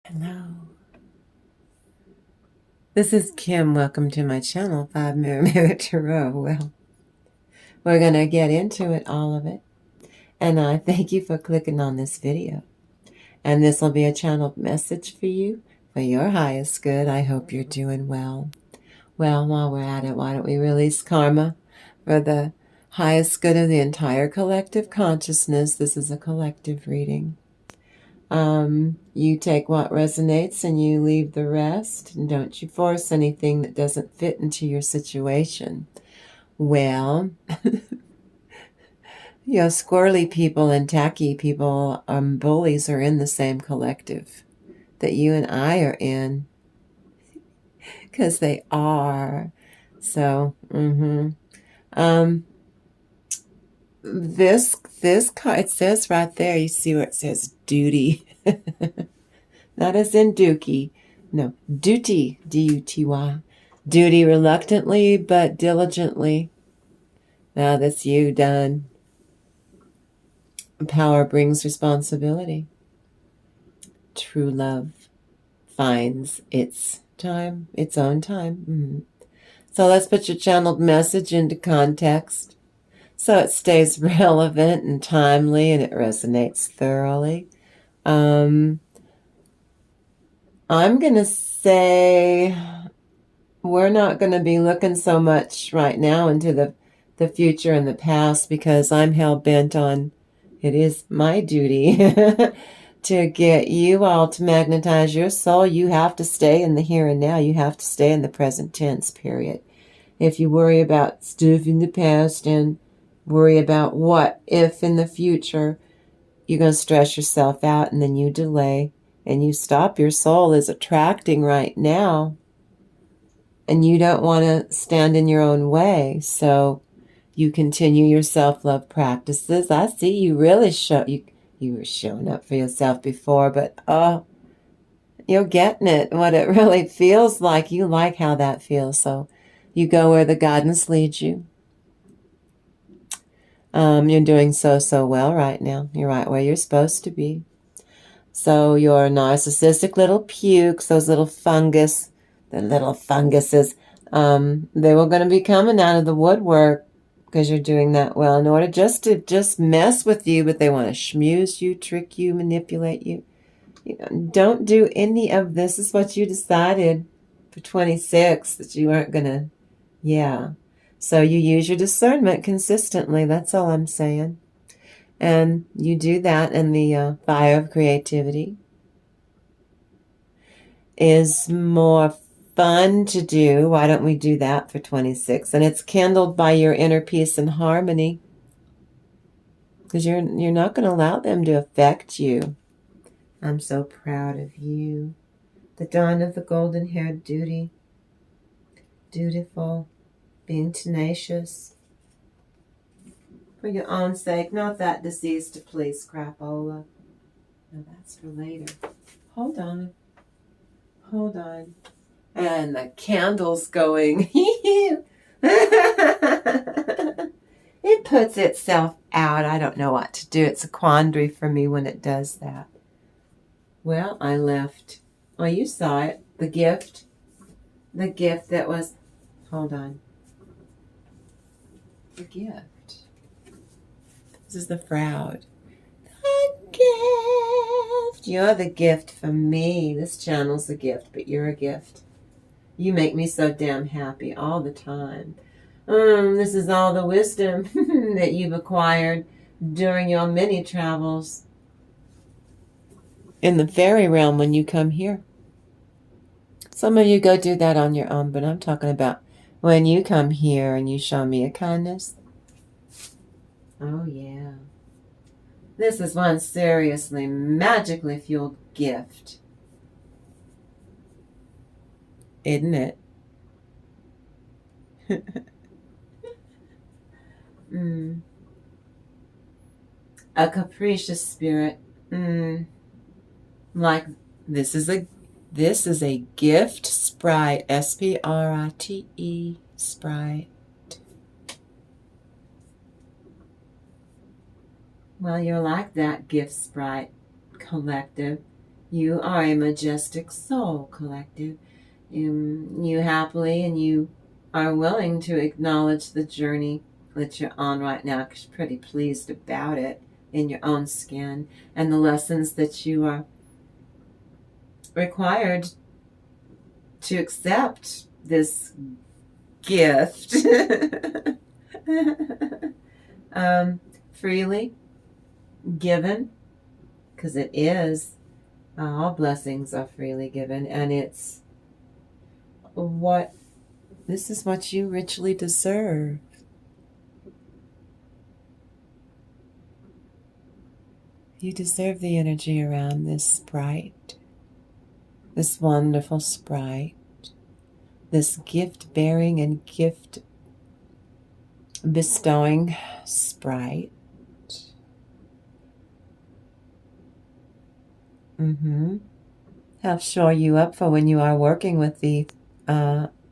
Hello. This is Kim. Welcome to my channel, 5 Mirror Tarot. Well, we're going to get into it, all of it. And I thank you for clicking on this video. And this will be a channeled message for you, for your highest good. I hope you're doing well. Well, while we're at it, why don't we release karma for the highest good of the entire collective consciousness. This is a collective reading. You take what resonates and you leave the rest. And don't you force anything that doesn't fit into your situation. Well, squirrely people and tacky people, bullies are in the same collective that you and I are in. Because they are. So, this card, it says right there, you see where it says duty. Not as in dookie. No, duty, D-U-T-Y. Duty reluctantly but diligently. Now that's you done. Power brings responsibility. True love finds its time, its own time. So let's put your channeled message into context so it stays relevant and timely and it resonates thoroughly. I'm going to say we're not going to be looking so much right now into the future and the past, because I'm hell-bent on, it is my duty to get you all to magnetize your soul. You have to stay in the here and now. You have to stay in the present tense, period. If you worry about stuff in the past and worry about what if in the future, you're going to stress yourself out, and then you delay and you stop. Your soul is attracting right now, and you don't want to stand in your own way. So you continue your self-love practices. I see you really you were showing up for yourself before, but you're getting it, what it really feels like. You like how that feels, so you go where the guidance leads you. You're doing so well right now. You're right where you're supposed to be. So your narcissistic little pukes, those little fungus, the little funguses, they were going to be coming out of the woodwork because you're doing that well, in order to mess with you, but they want to schmooze you, trick you, manipulate you. You know, don't do any of this. This is what you decided for 26, that you aren't going to, yeah. So you use your discernment consistently. That's all I'm saying. And you do that, and the fire of creativity is more fun to do. Why don't we do that for 26? And it's kindled by your inner peace and harmony, because you're not going to allow them to affect you. I'm so proud of you. The dawn of the golden-haired duty. Dutiful. Being tenacious. For your own sake, not that disease to please crapola. No, that's for later. Hold on. Hold on. And the candle's going. It puts itself out. I don't know what to do. It's a quandary for me when it does that. Well, I left. Oh, you saw it. The gift. The gift that was... Hold on. The gift. This is the fraud. The gift. You're the gift for me. This channel's a gift, but you're a gift. You make me so damn happy all the time. This is all the wisdom that you've acquired during your many travels in the fairy realm when you come here. Some of you go do that on your own, but I'm talking about when you come here and you show me a kindness. Oh, yeah. This is one seriously, magically fueled gift. Isn't it? A capricious spirit. Like this is a gift sprite. S-P-R-I-T-E, sprite. Well, you're like that gift sprite collective. You are a majestic soul, collective. You happily and you are willing to acknowledge the journey that you're on right now because you're pretty pleased about it in your own skin and the lessons that you are required to accept this gift freely given, because it is. All blessings are freely given, and it's this is what you richly deserve. You deserve the energy around this sprite, this wonderful sprite, this gift-bearing and gift-bestowing sprite. Help shore you up for when you are working with the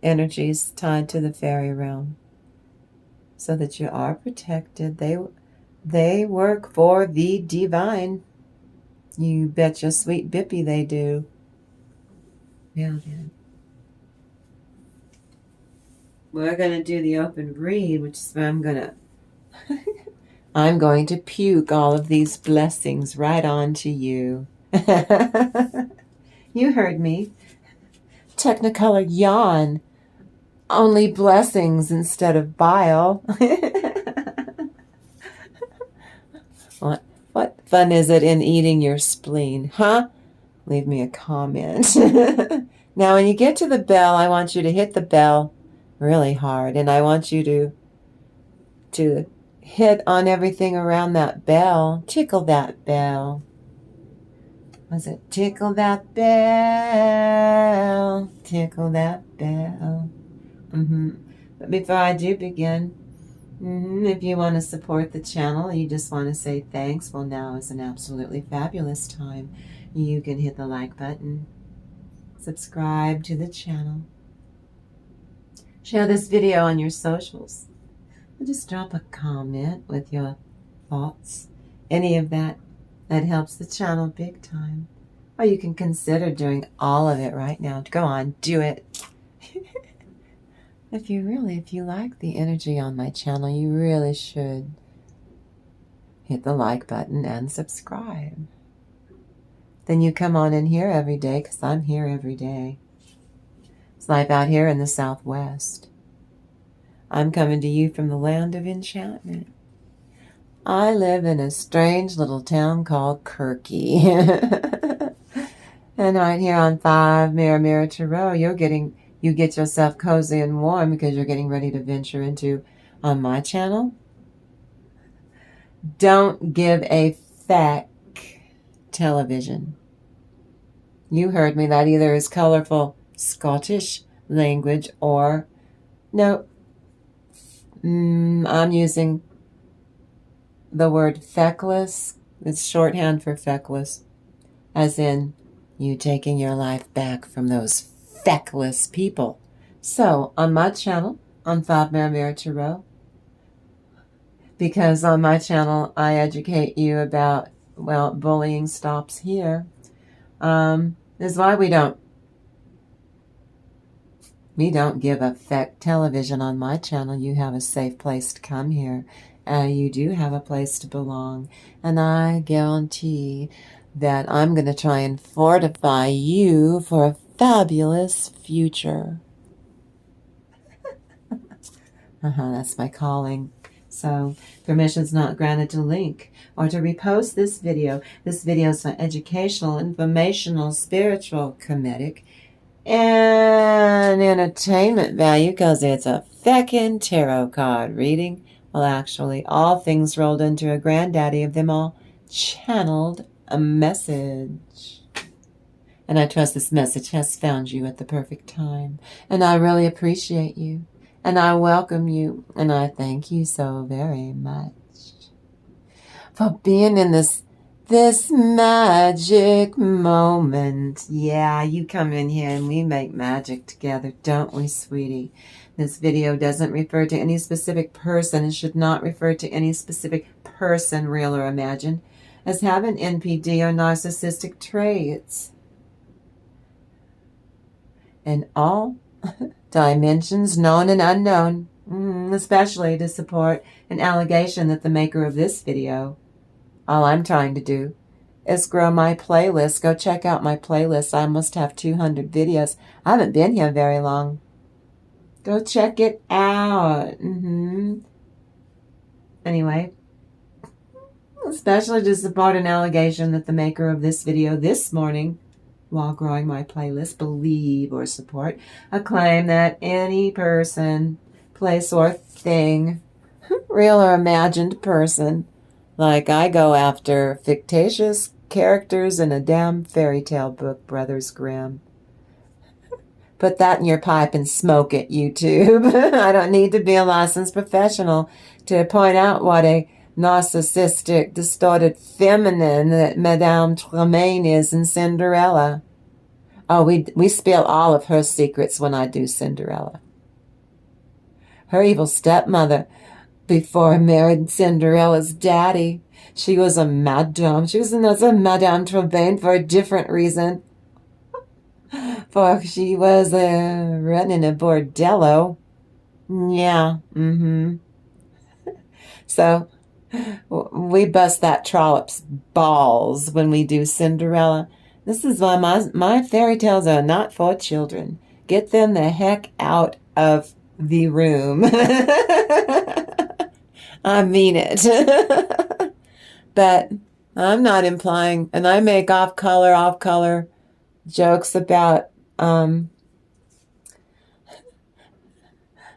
energies tied to the fairy realm, so that you are protected. They work for the divine. You bet your sweet bippy they do. Now then, we're going to do the open read, which is where I'm going to puke all of these blessings right onto you. You heard me. Technicolor yawn. Only blessings instead of bile. What fun is it in eating your spleen, huh? Leave me a comment. Now, when you get to the bell, I want you to hit the bell really hard, and I want you to hit on everything around that bell. Tickle that bell. Was it tickle that bell? Tickle that bell. But before I do begin, if you want to support the channel, you just want to say thanks, well, now is an absolutely fabulous time. You can hit the like button, subscribe to the channel, share this video on your socials, and just drop a comment with your thoughts. Any of that helps the channel big time. Or you can consider doing all of it right now. Go on, do it. If you like the energy on my channel, you really should hit the like button and subscribe. Then you come on in here every day, because I'm here every day. It's life out here in the Southwest. I'm coming to you from the land of enchantment. I live in a strange little town called Kirky. And right here on 5 Mirror Tarot, you get yourself cozy and warm because you're getting ready to venture into, on my channel, Don't Give a Feck television. You heard me. That either is colorful Scottish language or, no, I'm using the word feckless. It's shorthand for feckless, as in you taking your life back from those feckless people. So on my channel, on 5 Mirror Tarot, because on my channel I educate you about, well, bullying stops here. This is why we don't give a feck television on my channel. You have a safe place to come here. You do have a place to belong. And I guarantee that I'm going to try and fortify you for a fabulous future. That's my calling. So, permission's not granted to link or to repost this video. This video is for educational, informational, spiritual, comedic, and entertainment value, because it's a feckin' tarot card reading. Well, actually, all things rolled into a granddaddy of them all channeled a message. And I trust this message has found you at the perfect time. And I really appreciate you. And I welcome you. And I thank you so very much for being in this magic moment. Yeah, you come in here and we make magic together, don't we, sweetie? This video doesn't refer to any specific person. It should not refer to any specific person, real or imagined, as having NPD or narcissistic traits. in all dimensions known and unknown, especially to support an allegation that the maker of this video, all I'm trying to do is grow my playlist. Go check out my playlist. I almost have 200 videos. I haven't been here very long. Go check it out. Anyway, especially to support an allegation that the maker of this video this morning, while growing my playlist, believe or support a claim that any person, place, or thing, real or imagined person, like I go after fictitious characters in a damn fairy tale book, Brothers Grimm. Put that in your pipe and smoke it, YouTube. I don't need to be a licensed professional to point out what a narcissistic, distorted feminine that Madame Tremaine is in Cinderella. Oh, we spill all of her secrets when I do Cinderella. Her evil stepmother, before married Cinderella's daddy, she was a madame. She was another Madame Tremaine for a different reason. For she was running a bordello. Yeah, So we bust that trollop's balls when we do Cinderella. This is why my fairy tales are not for children. Get them the heck out of the room. I mean it. But I'm not implying, and I make off-color jokes about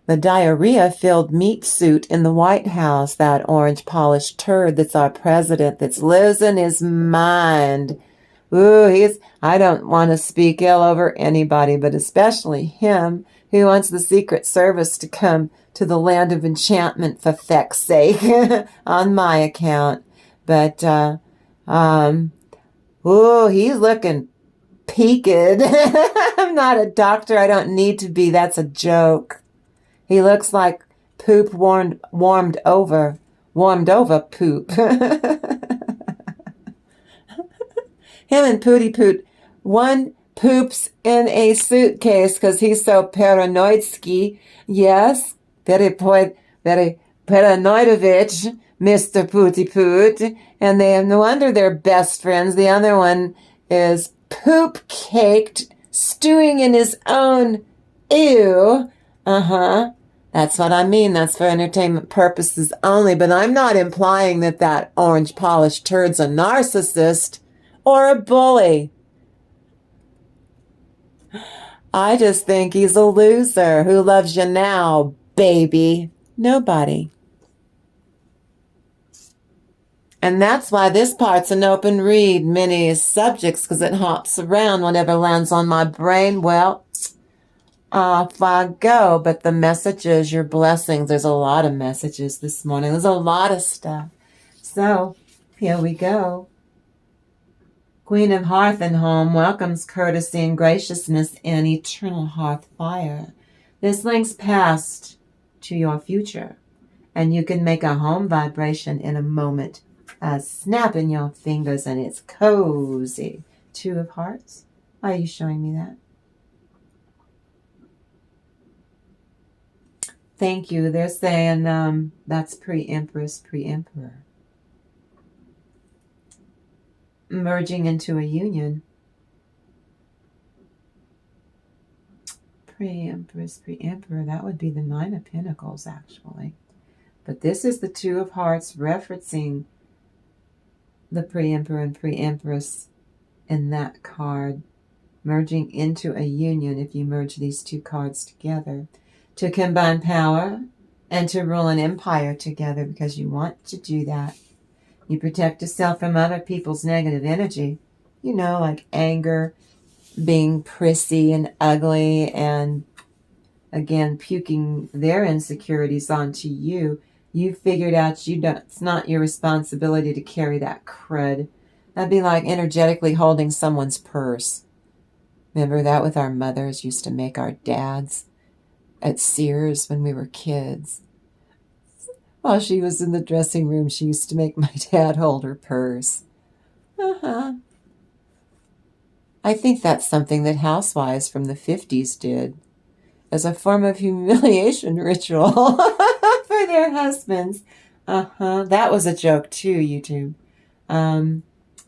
the diarrhea-filled meat suit in the White House, that orange-polished turd that's our president that's losing his mind. Ooh, I don't want to speak ill over anybody, but especially him, who wants the Secret Service to come to the land of enchantment for feck's sake on my account. But, ooh, he's looking peaked. I'm not a doctor. I don't need to be. That's a joke. He looks like poop warmed over poop. Him and Pooty Poot. One poops in a suitcase because he's so paranoid-ski. Yes, very paranoidovich, Mr. Pooty Poot. And no wonder they're best friends. The other one is poop-caked, stewing in his own ew. That's what I mean. That's for entertainment purposes only. But I'm not implying that orange-polished turd's a narcissist or a bully. I just think he's a loser. Who loves you now, baby? Nobody. And that's why this part's an open read, many subjects, because it hops around whenever it lands on my brain. Well, off I go. But the messages, your blessings, there's a lot of messages this morning. There's a lot of stuff. So, here we go. Queen of Hearth and Home welcomes courtesy and graciousness in eternal hearth fire. This links past to your future, and you can make a home vibration in a moment. Snapping your fingers, and it's cozy. Two of Hearts. Why are you showing me that? Thank you. They're saying that's pre-Empress, pre-Emperor. Merging into a union. Pre-Empress, pre-Emperor. That would be the Nine of Pentacles, actually. But this is the Two of Hearts referencing the pre-Emperor and pre-Empress in that card. Merging into a union, if you merge these two cards together, to combine power and to rule an empire together, because you want to do that. You protect yourself from other people's negative energy. You know, like anger, being prissy and ugly, and again, puking their insecurities onto you. You figured out it's not your responsibility to carry that crud. That'd be like energetically holding someone's purse. Remember that with our mothers used to make our dads at Sears when we were kids. While she was in the dressing room, she used to make my dad hold her purse. I think that's something that housewives from the 50s did as a form of humiliation ritual for their husbands. That was a joke too, YouTube.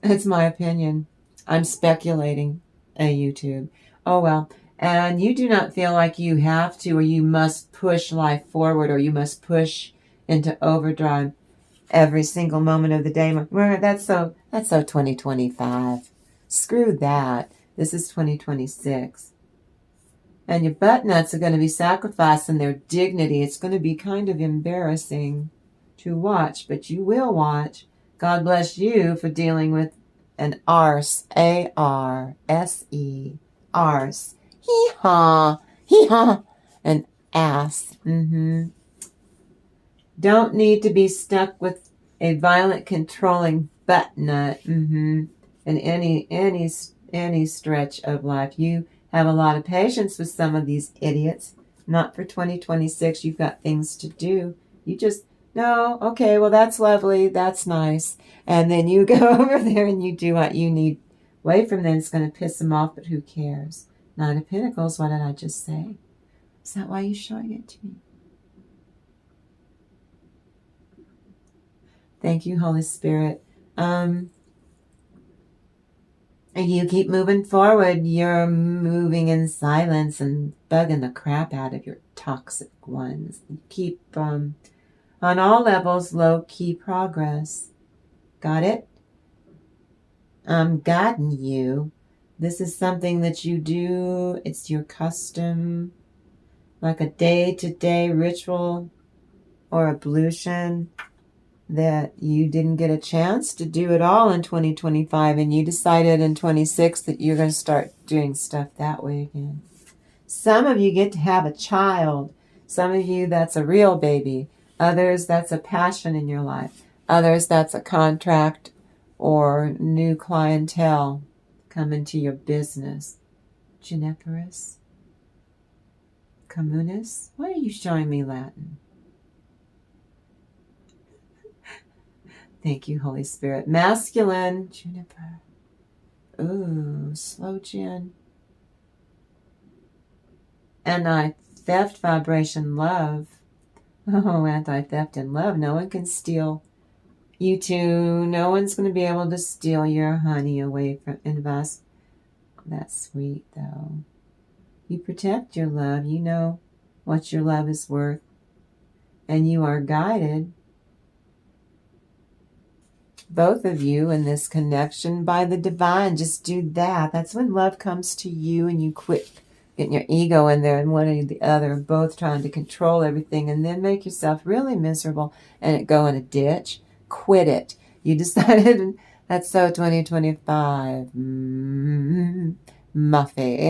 It's my opinion. I'm speculating, YouTube. Oh well. And you do not feel like you have to, or you must push life forward, or you must push into overdrive every single moment of the day. That's so 2025. Screw that. This is 2026. And your butt nuts are going to be sacrificing their dignity. It's going to be kind of embarrassing to watch, but you will watch. God bless you for dealing with an arse, A-R-S-E, arse. Hee-haw, hee-haw, an ass. Don't need to be stuck with a violent, controlling butt nut in any stretch of life. You have a lot of patience with some of these idiots. Not for 2026. You've got things to do. You just, no, okay, well, that's lovely. That's nice. And then you go over there and you do what you need. Away from them, it's going to piss them off, but who cares? Nine of Pentacles, what did I just say? Is that why you're showing it to me? Thank you, Holy Spirit. And you keep moving forward. You're moving in silence and bugging the crap out of your toxic ones. You keep, on all levels, low-key progress. Got it? I'm guiding you. This is something that you do. It's your custom, like a day-to-day ritual or ablution that you didn't get a chance to do it all in 2025, and you decided in 26 that you're going to start doing stuff that way again. Some of you get to have a child. Some of you, that's a real baby. Others, that's a passion in your life. Others, that's a contract or new clientele come into your business. Juniperus? Communis? Why are you showing me Latin? Thank you, Holy Spirit. Masculine, Juniper. Ooh, slow gin. Anti-theft vibration, love. Oh, anti-theft and love. No one can steal you two. No one's going to be able to steal your honey away from invest. That's sweet, though. You protect your love. You know what your love is worth. And you are guided, both of you, in this connection by the divine. Just do that. That's when love comes to you and you quit getting your ego in there and one or the other, both trying to control everything and then make yourself really miserable and it go in a ditch. Quit it. You decided that's so 2025. Muffy.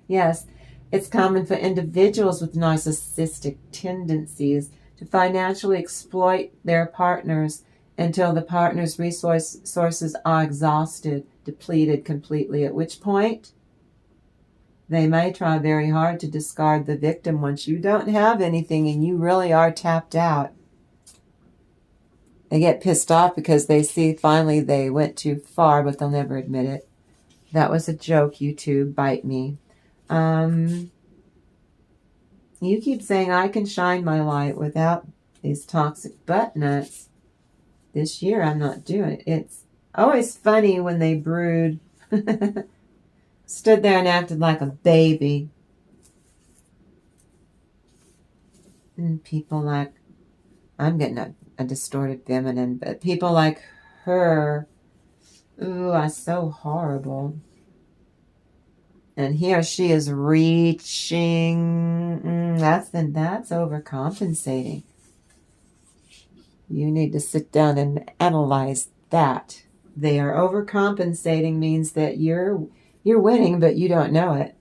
Yes, it's common for individuals with narcissistic tendencies to financially exploit their partners until the partner's resources are exhausted, depleted completely, at which point they may try very hard to discard the victim once you don't have anything and you really are tapped out. They get pissed off because they see finally they went too far, but they'll never admit it. That was a joke, YouTube. Bite me. You keep saying I can shine my light without these toxic butt nuts. This year I'm not doing it. It's always funny when they brood. Stood there and acted like a baby. And people like, I'm getting a distorted feminine, but people like her, ooh, are so horrible. And here she is reaching. That's overcompensating. You need to sit down and analyze that. They are overcompensating means that you're winning, but you don't know it.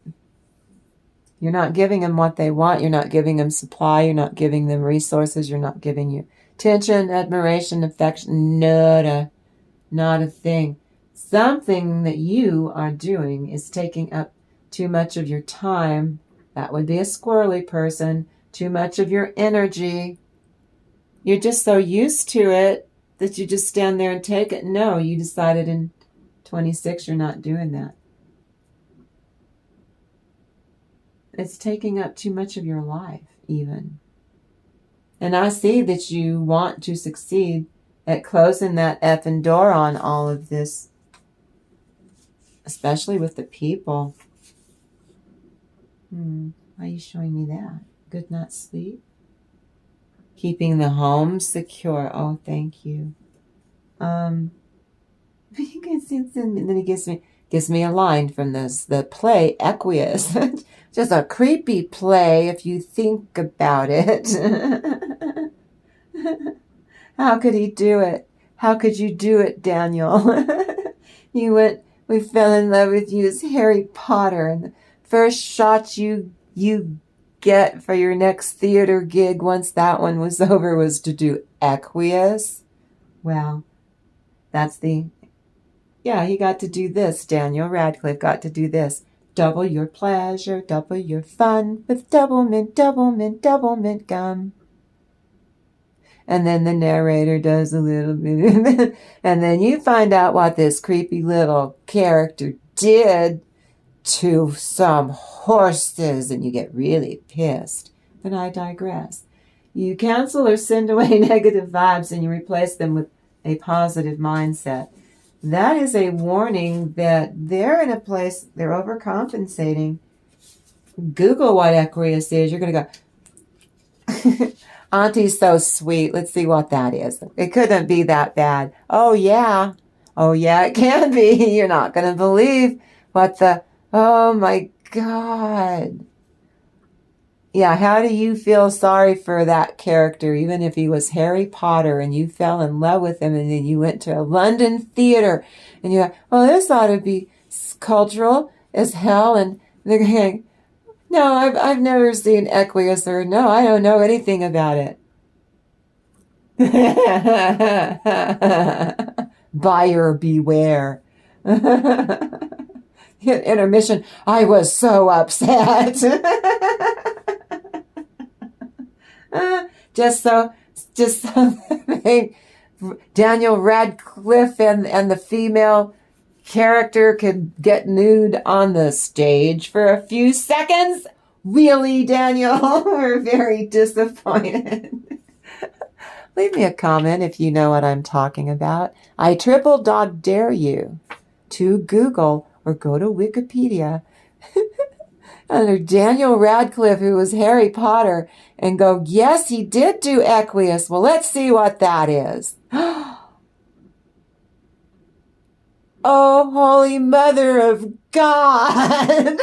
You're not giving them what they want. You're not giving them supply. You're not giving them resources. You're not giving you attention, admiration, affection. Not a thing. Something that you are doing is taking up too much of your time. That would be a squirrely person. Too much of your energy. You're just so used to it that you just stand there and take it. No, you decided in 26, you're not doing that. It's taking up too much of your life, even. And I see that you want to succeed at closing that effing door on all of this, especially with the people. Why are you showing me that? Good night's sleep? Keeping the home secure. Oh, thank you. You can see, and then he gives me a line from the play Equius. Just a creepy play if you think about it. How could he do it? How could you do it, Daniel? We fell in love with you as Harry Potter, and the first shot you get for your next theater gig once that one was over was to do Equius. Well, he got to do this. Daniel Radcliffe got to do this. Double your pleasure, double your fun with double mint gum. And then the narrator does a little bit, and then you find out what this creepy little character did to some horses, and you get really pissed. But I digress. You cancel or send away negative vibes, and you replace them with a positive mindset. That is a warning that they're in a place, they're overcompensating. Google what Equius is. You're going to go, Auntie's so sweet. Let's see what that is. It couldn't be that bad. Oh, yeah, it can be. You're not going to believe oh, my God. Yeah, how do you feel sorry for that character, even if he was Harry Potter and you fell in love with him and then you went to a London theater and you're like, well, this ought to be cultural as hell. And they're going, no, I've never seen Equius, or no, I don't know anything about it. Buyer beware. Intermission, I was so upset. Just so Daniel Radcliffe and the female character could get nude on the stage for a few seconds. Really, Daniel? We're very disappointed. Leave me a comment if you know what I'm talking about. I triple dog dare you to Google or go to Wikipedia under Daniel Radcliffe, who was Harry Potter, and go, yes, he did do Equius. Well, let's see what that is. Oh, Holy Mother of God.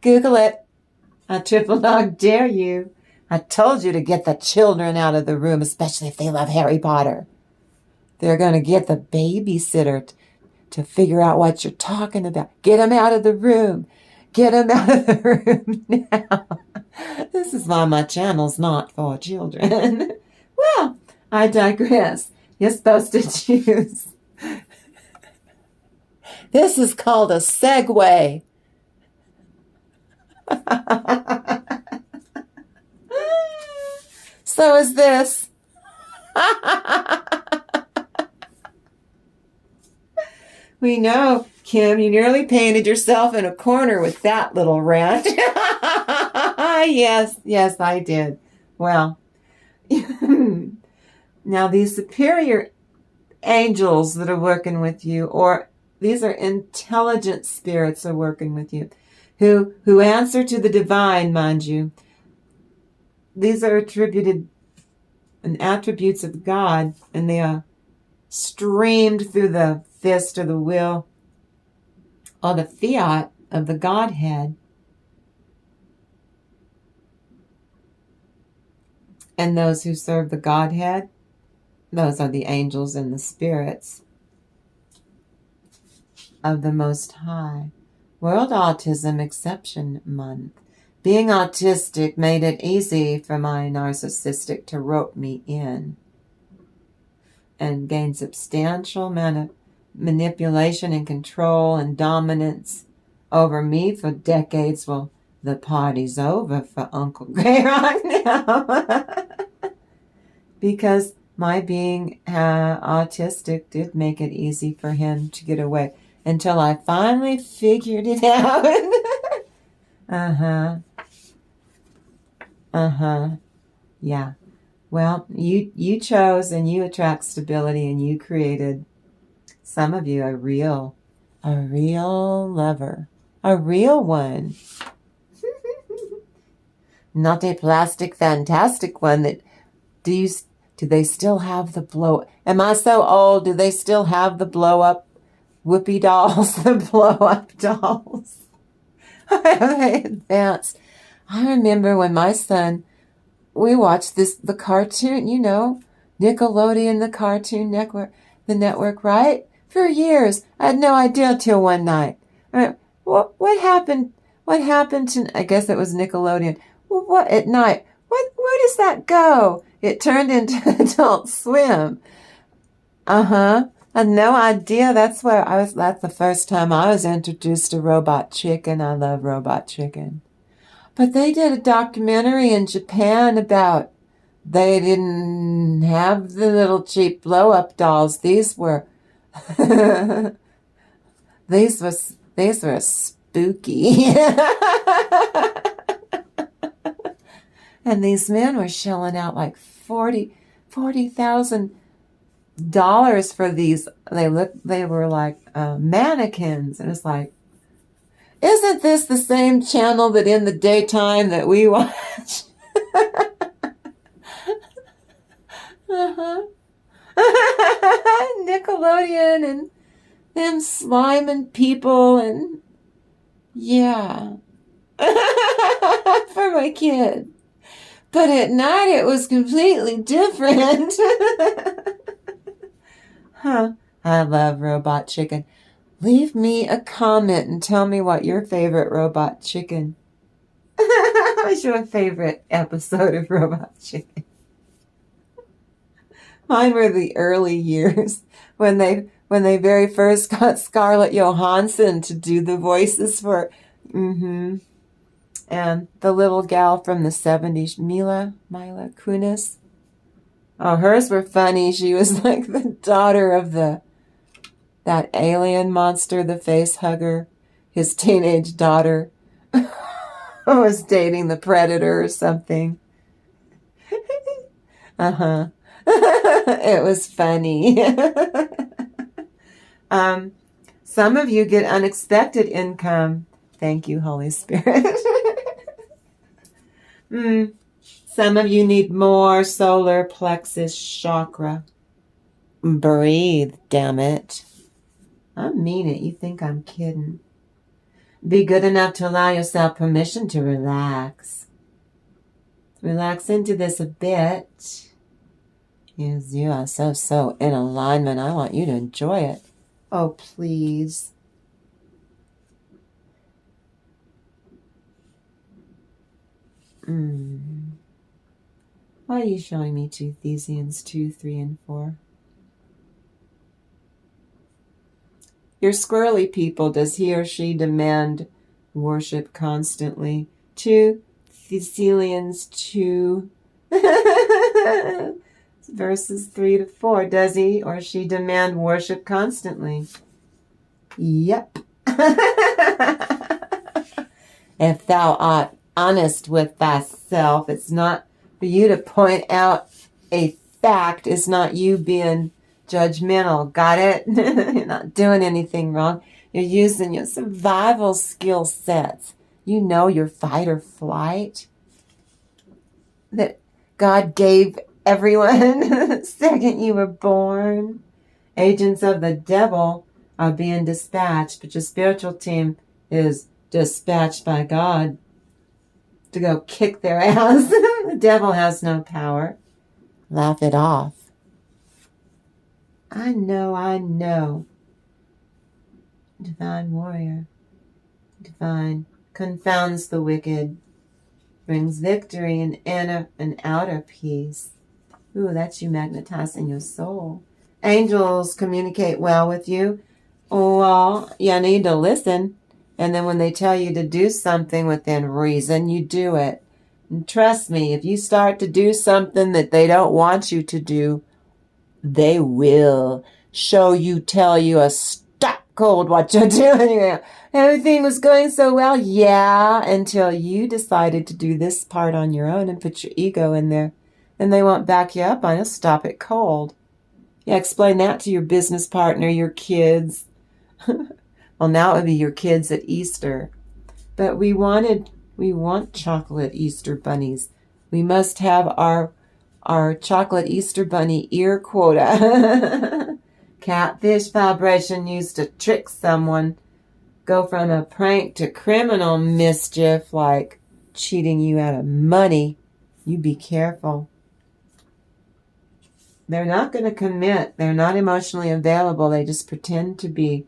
Google it. I triple dog dare you. I told you to get the children out of the room, especially if they love Harry Potter. They're going to get the babysitter to figure out what you're talking about. Get them out of the room. Get them out of the room now. This is why my channel's not for children. Well, I digress. You're supposed to choose. This is called a segue. So is this. We know, Kim, you nearly painted yourself in a corner with that little rant. Yes, I did. Well, now these superior angels that are working with you, or these are intelligent spirits are working with you, who answer to the divine, mind you. These are attributed and attributes of God, and they are streamed through the fist or the will or the fiat of the Godhead. And those who serve the Godhead, those are the angels and the spirits of the Most High. World Autism Exception Month. Being autistic made it easy for my narcissistic to rope me in and gain substantial manipulation and control and dominance over me for decades. Well, the party's over for Uncle Gray right now. Because my being autistic did make it easy for him to get away until I finally figured it out. Yeah. Well, you chose and you attract stability and you created, some of you, a real lover. A real one. Not a plastic fantastic one that do they still have the blow? Am I so old? Do they still have the blow up whoopee dolls? The blow up dolls. I advanced. I remember when my son, we watched the cartoon, Nickelodeon, the Cartoon Network, right? For years. I had no idea till one night. What happened? What happened to, I guess it was Nickelodeon. What at night? Where does that go? It turned into Adult Swim. I had no idea. That's the first time I was introduced to Robot Chicken. I love Robot Chicken. But they did a documentary in Japan about, they didn't have the little cheap blow-up dolls. These were these were spooky. And these men were shelling out like $40,000 for these. They were like mannequins, and it's like, isn't this the same channel that in the daytime that we watch? Nickelodeon and them sliming people, and yeah. For my kid. But at night it was completely different. I love Robot Chicken. Leave me a comment and tell me what your favorite Robot Chicken. What was your favorite episode of Robot Chicken? Mine were the early years when they very first got Scarlett Johansson to do the voices for and the little gal from the 70s, Mila Kunis. Oh, hers were funny. She was like the daughter of that alien monster, the face hugger. His teenage daughter was dating the Predator or something. It was funny. Some of you get unexpected income. Thank you, Holy Spirit. Some of you need more solar plexus chakra. Breathe, damn it. I mean it. You think I'm kidding. Be good enough to allow yourself permission to relax. Relax into this a bit. Yes, you are so in alignment. I want you to enjoy it. Oh, please. Why are you showing me 2 Thesians 2, 3, and 4? Your squirrely people, does he or she demand worship constantly? 2 Thesalians 2 verses 3 to 4. Does he or she demand worship constantly? Yep. If thou art honest with thyself, it's not for you to point out a fact. It's not you being judgmental. Got it? You're not doing anything wrong. You're using your survival skill sets. You know your fight or flight that God gave everyone the second you were born. Agents of the devil are being dispatched, but your spiritual team is dispatched by God to go kick their ass. The devil has no power. Laugh it off. I know. Divine warrior. Divine confounds the wicked. Brings victory and inner and outer peace. Ooh, that's you magnetizing your soul. Angels communicate well with you. Well, you need to listen. And then when they tell you to do something within reason, you do it. And trust me, if you start to do something that they don't want you to do, They will show you, tell you a stop cold what you're doing. Everything was going so well. Yeah, until you decided to do this part on your own and put your ego in there. And they won't back you up on it. Stop it cold. Yeah, explain that to your business partner, your kids. Well, now it would be your kids at Easter. But we want chocolate Easter bunnies. We must have our chocolate Easter bunny ear quota. Catfish vibration used to trick someone. Go from a prank to criminal mischief, like cheating you out of money. You be careful. They're not going to commit. They're not emotionally available. They just pretend to be.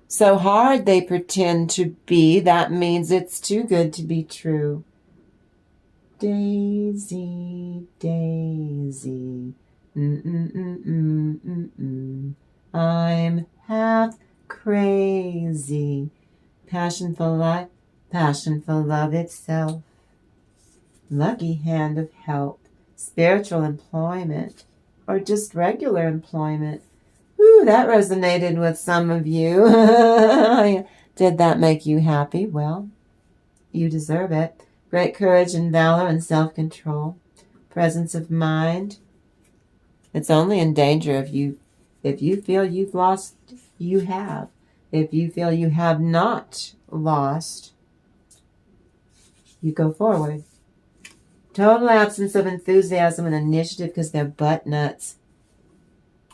So hard they pretend to be, that means it's too good to be true. Daisy, Daisy, I'm half crazy. Passion for life, passion for love itself. Lucky hand of help, spiritual employment, or just regular employment. Ooh, that resonated with some of you. Did that make you happy? Well, you deserve it. Great courage and valor and self-control. Presence of mind. It's only in danger if you feel you've lost, you have. If you feel you have not lost, you go forward. Total absence of enthusiasm and initiative because they're butt nuts.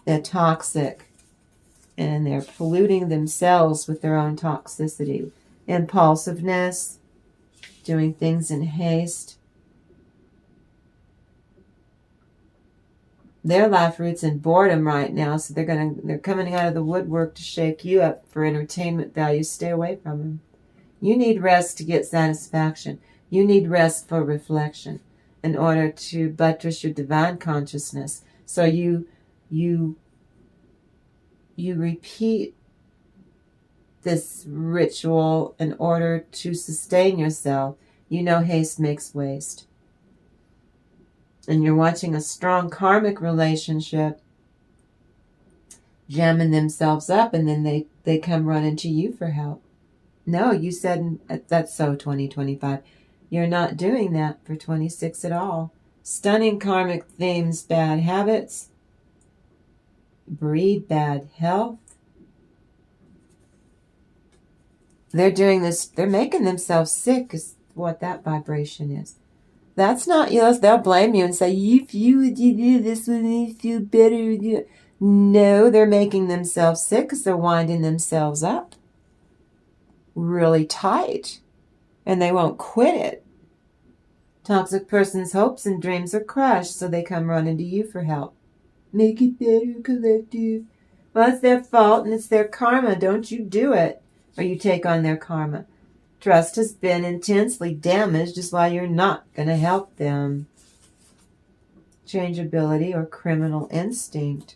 They're toxic. And they're polluting themselves with their own toxicity. Impulsiveness. Doing things in haste. Their life roots in boredom right now, so they're coming out of the woodwork to shake you up for entertainment value. Stay away from them. You need rest to get satisfaction. You need rest for reflection in order to buttress your divine consciousness. So you repeat this ritual in order to sustain yourself. You know haste makes waste. And you're watching a strong karmic relationship jamming themselves up, and then they come running to you for help. No, you said that's so 2025. You're not doing that for 26 at all. Stunning karmic themes, bad habits, breed bad health. They're doing this, they're making themselves sick is what that vibration is. That's not yours. They'll blame you and say, if you would do this would make you feel better. No, they're making themselves sick because they're winding themselves up really tight. And they won't quit it. Toxic person's hopes and dreams are crushed, so they come running to you for help. Make it better, collective. Well, it's their fault and it's their karma. Don't you do it, or you take on their karma. Trust has been intensely damaged, is why you're not going to help them. Changeability or criminal instinct.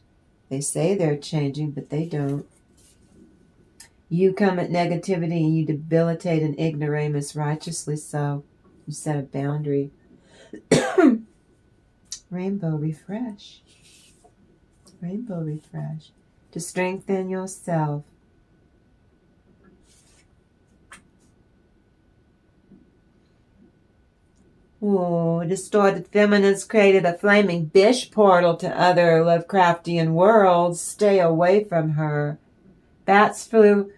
They say they're changing, but they don't. You come at negativity and you debilitate an ignoramus, righteously so. You set a boundary. Rainbow refresh. Rainbow refresh. To strengthen yourself. Oh, distorted feminines created a flaming bish portal to other Lovecraftian worlds. Stay away from her. Bats flew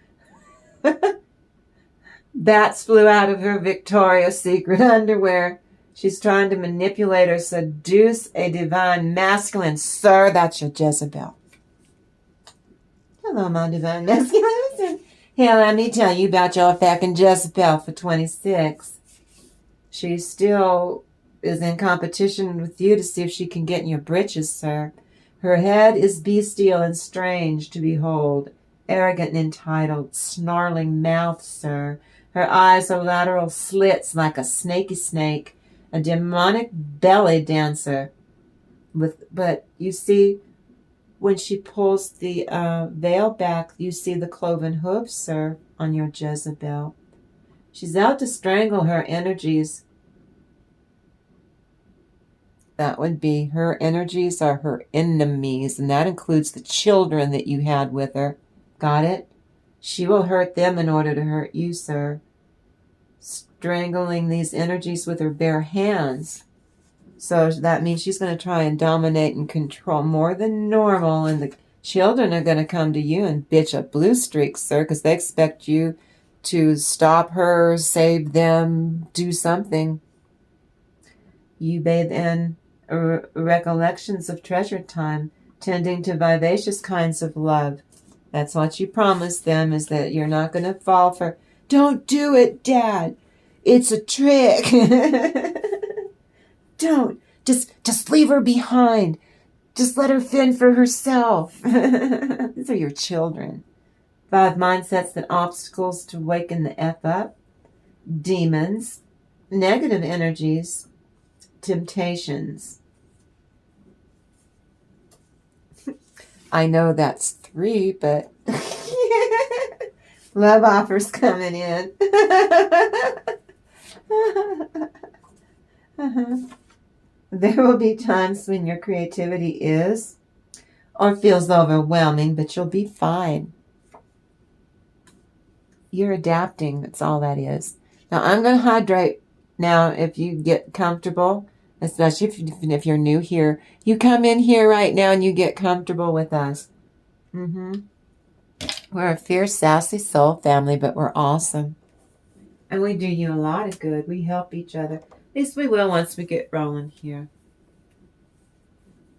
out of her Victoria's Secret underwear. She's trying to manipulate or seduce a divine masculine. Sir, that's your Jezebel. Hello, my divine masculine. Here, let me tell you about your fucking Jezebel for 26. She still is in competition with you to see if she can get in your britches, sir. Her head is bestial and strange to behold. Arrogant and entitled, snarling mouth, sir. Her eyes are lateral slits like a snaky snake, a demonic belly dancer. But you see, when she pulls the veil back, you see the cloven hooves, sir, on your Jezebel. She's out to strangle her energies. That would be her energies are her enemies, and that includes the children that you had with her. Got it? She will hurt them in order to hurt you, sir. Strangling these energies with her bare hands. So that means she's going to try and dominate and control more than normal, and the children are going to come to you and bitch a blue streak, sir, because they expect you to stop her, save them, do something. You bathe in recollections of treasured time, tending to vivacious kinds of love. That's what you promised them, is that you're not going to fall for, don't do it, Dad. It's a trick. Don't. Just leave her behind. Just let her fend for herself. These are your children. 5 mindsets and obstacles to waken the F up. Demons. Negative energies. Temptations. I know that's 3, but love offers coming in. There will be times when your creativity is or feels overwhelming, but you'll be fine. You're adapting. That's all that is. Now, I'm going to hydrate now. If you get comfortable, especially if you're new here, you come in here right now and you get comfortable with us. We're a fierce, sassy soul family, but we're awesome. And we do you a lot of good. We help each other. At least we will once we get rolling here.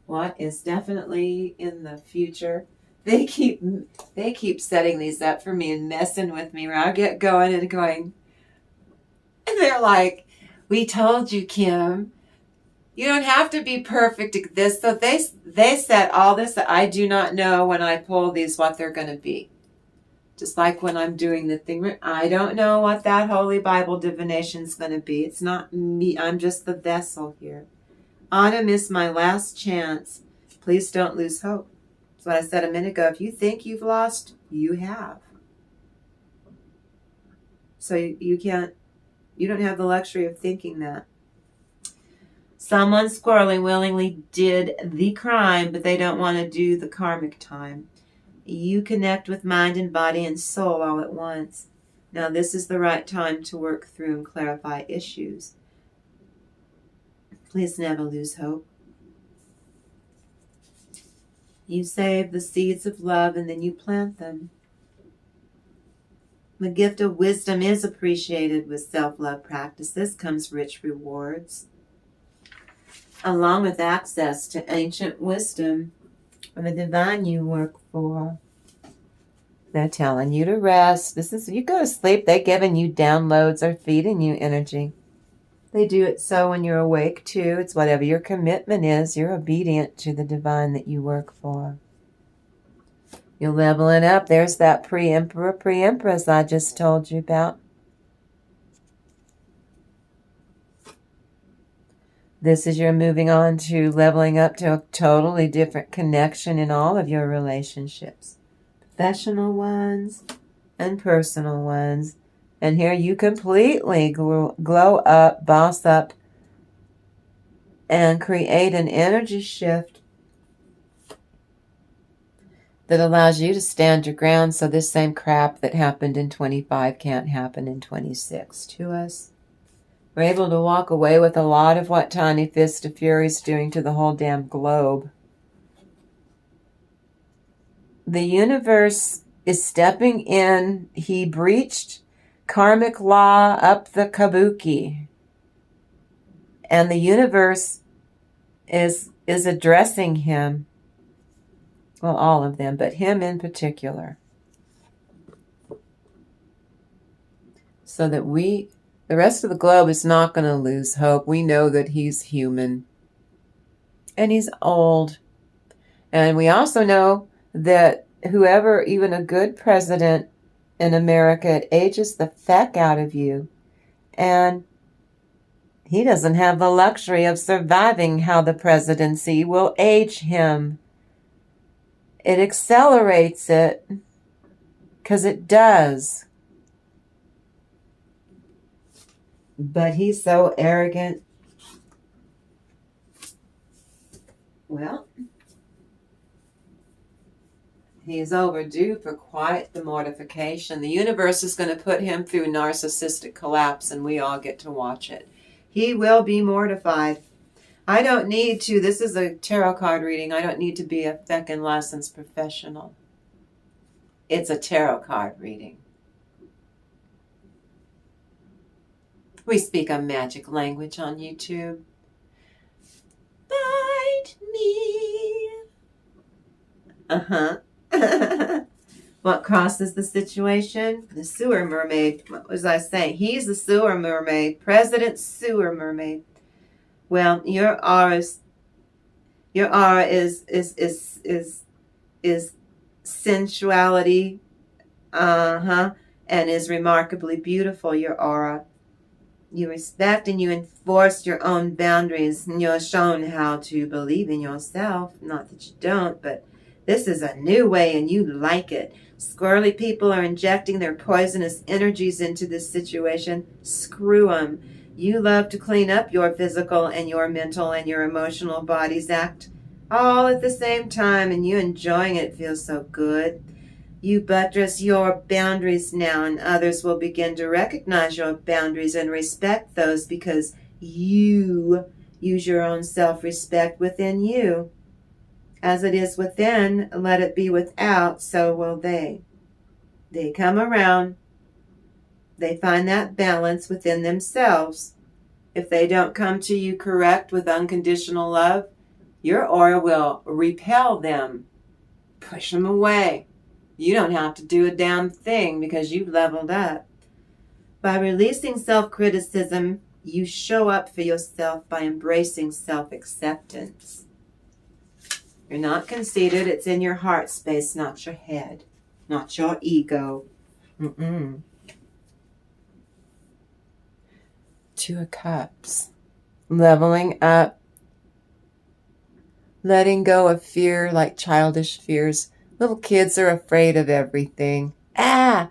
What is definitely in the future? They keep setting these up for me and messing with me where I'll get going and going. And they're like, we told you, Kim, you don't have to be perfect at this. So they set all this that I do not know when I pull these what they're going to be. Just like when I'm doing the thing, I don't know what that Holy Bible divination is going to be. It's not me. I'm just the vessel here. Autumn is my last chance. Please don't lose hope. That's what I said a minute ago. If you think you've lost, you have. So you don't have the luxury of thinking that. Someone squirrely willingly did the crime, but they don't want to do the karmic time. You connect with mind and body and soul all at once. Now this is the right time to work through and clarify issues. Please never lose hope. You save the seeds of love and then you plant them. The gift of wisdom is appreciated with self-love practices. Comes rich rewards, along with access to ancient wisdom from the divine you work for. They're telling you to rest. You go to sleep, they're giving you downloads or feeding you energy. They do it so when you're awake too. It's whatever your commitment is. You're obedient to the divine that you work for. You're leveling up. There's that pre-emperor, pre-empress I just told you about. This is your moving on to leveling up to a totally different connection in all of your relationships. Professional ones and personal ones. And here you completely glow up, boss up, and create an energy shift that allows you to stand your ground so this same crap that happened in 25 can't happen in 26 to us. We're able to walk away with a lot of what Tiny Fist of Fury is doing to the whole damn globe. The universe is stepping in. He breached karmic law up the kabuki. And the universe is addressing him. Well, all of them, but him in particular. So that the rest of the globe is not going to lose hope. We know that he's human. And he's old. And we also know that whoever, even a good president in America, it ages the feck out of you. And he doesn't have the luxury of surviving how the presidency will age him. It accelerates it because it does. But he's so arrogant. Well, he is overdue for quite the mortification. The universe is going to put him through narcissistic collapse, and we all get to watch it. He will be mortified. I don't need to, this is a tarot card reading, I don't need to be a feckin' licensed professional. It's a tarot card reading. We speak a magic language on YouTube. Bite me. What crosses the situation? The sewer mermaid. What was I saying? He's the sewer mermaid. President Sewer Mermaid. Well, your aura is sensuality, and is remarkably beautiful. Your aura. You respect and you enforce your own boundaries, and you're shown how to believe in yourself. Not that you don't, but this is a new way and you like it. Squirrely people are injecting their poisonous energies into this situation. Screw them. You love to clean up your physical and your mental and your emotional bodies act all at the same time, and you enjoying it feels so good. You buttress your boundaries now, and others will begin to recognize your boundaries and respect those because you use your own self-respect within you. As it is within, let it be without, so will they. They come around. They find that balance within themselves. If they don't come to you correct with unconditional love, your aura will repel them, push them away. You don't have to do a damn thing because you've leveled up. By releasing self-criticism, you show up for yourself by embracing self-acceptance. You're not conceited. It's in your heart space, not your head, not your ego. Two of Cups. Leveling up. Letting go of fear, like childish fears. Little kids are afraid of everything. It's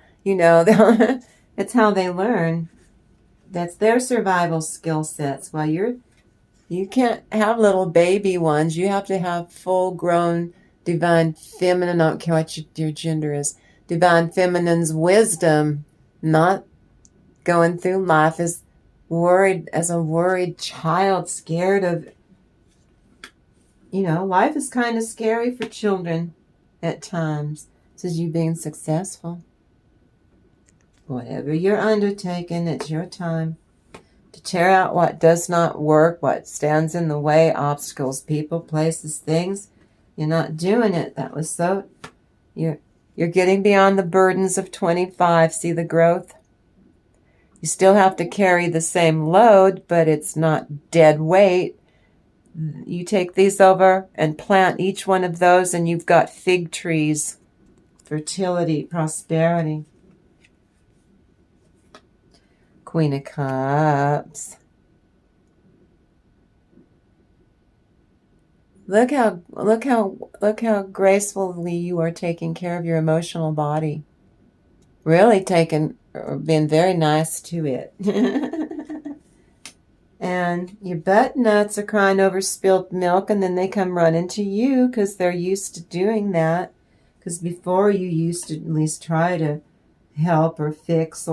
how they learn. That's their survival skill sets. While you can't have little baby ones. You have to have full-grown, divine feminine, I don't care what your gender is, divine feminine's wisdom, not going through life as a worried child, scared of, life is kind of scary for children at times. This is you being successful. Whatever you're undertaking, it's your time to tear out what does not work, what stands in the way, obstacles, people, places, things. You're not doing it. That was so... You're getting beyond the burdens of 25. See the growth? You still have to carry the same load, but it's not dead weight. You take these over and plant each one of those, and you've got fig trees. Fertility, prosperity. Queen of Cups. Look how gracefully you are taking care of your emotional body. Really been very nice to it. And your butt nuts are crying over spilled milk, and then they come running to you because they're used to doing that. Because before you used to at least try to help or fix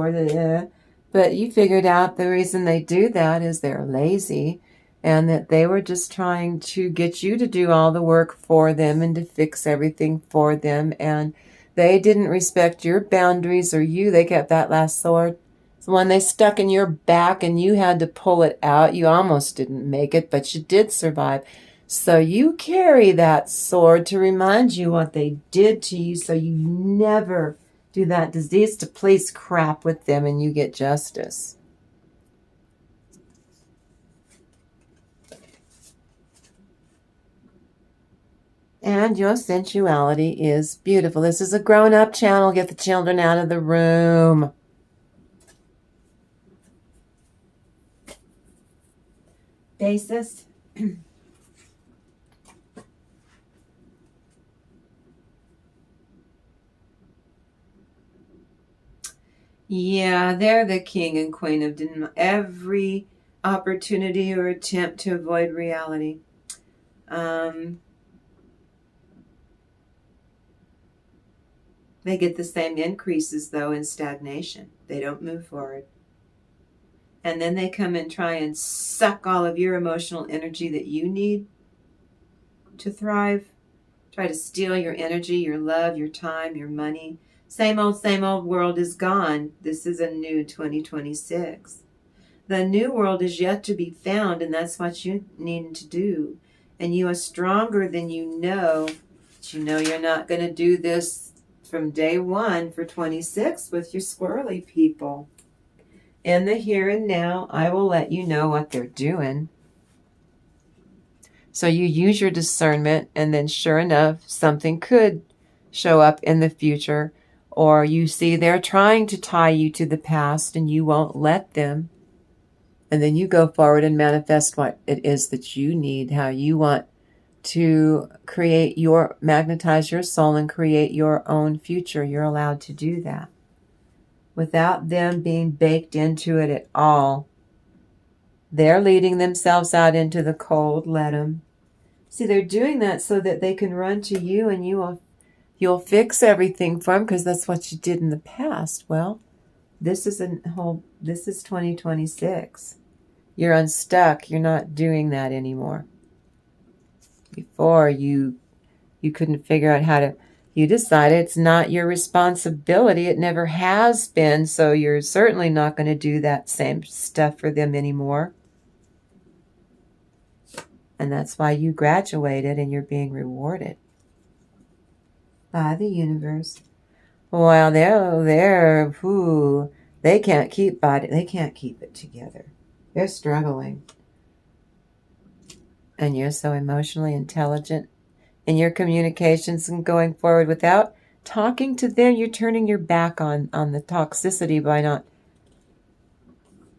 but you figured out the reason they do that is they're lazy, and that they were just trying to get you to do all the work for them and to fix everything for them, and they didn't respect your boundaries or you. They kept that last sword. So when they stuck in your back and you had to pull it out, you almost didn't make it, but you did survive. So you carry that sword to remind you what they did to you, so you never do that disease to please crap with them and you get justice. And your sensuality is beautiful. This is a grown-up channel. Get the children out of the room. Basis. Yeah, they're the king and queen of every opportunity or attempt to avoid reality. They get the same increases, though, in stagnation. They don't move forward. And then they come and try and suck all of your emotional energy that you need to thrive. Try to steal your energy, your love, your time, your money. Same old world is gone. This is a new 2026. The new world is yet to be found, and that's what you need to do. And you are stronger than you know. But you know you're not going to do this from day one for 26 with your squirrely people. In the here and now, I will let you know what they're doing. So you use your discernment, and then sure enough, something could show up in the future, or you see they're trying to tie you to the past and you won't let them. And then you go forward and manifest what it is that you need, how you want to magnetize your soul and create your own future. You're allowed to do that without them being baked into it at all. They're leading themselves out into the cold. Let them. See, they're doing that so that they can run to you, and you'll fix everything for them because that's what you did in the past. Well, this is 2026. You're unstuck. You're not doing that anymore. Before you couldn't figure out how to. You decided it's not your responsibility. It never has been. So you're certainly not going to do that same stuff for them anymore. And that's why you graduated and you're being rewarded by the universe. Well, they can't keep it together. They're struggling. And you're so emotionally intelligent in your communications and going forward without talking to them. You're turning your back on the toxicity by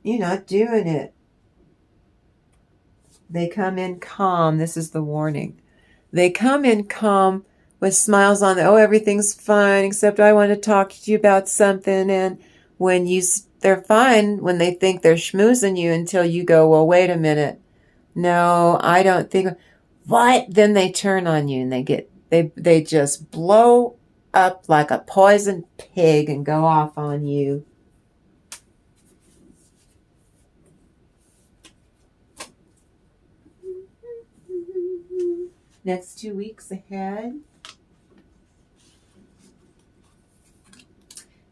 you're not doing it. They come in calm. This is the warning. They come in calm with smiles on them. Oh, everything's fine, except I want to talk to you about something. And they're fine when they think they're schmoozing you until you go, well, wait a minute. No, I don't think. What? Then they turn on you and they just blow up like a poisoned pig and go off on you. Next 2 weeks ahead.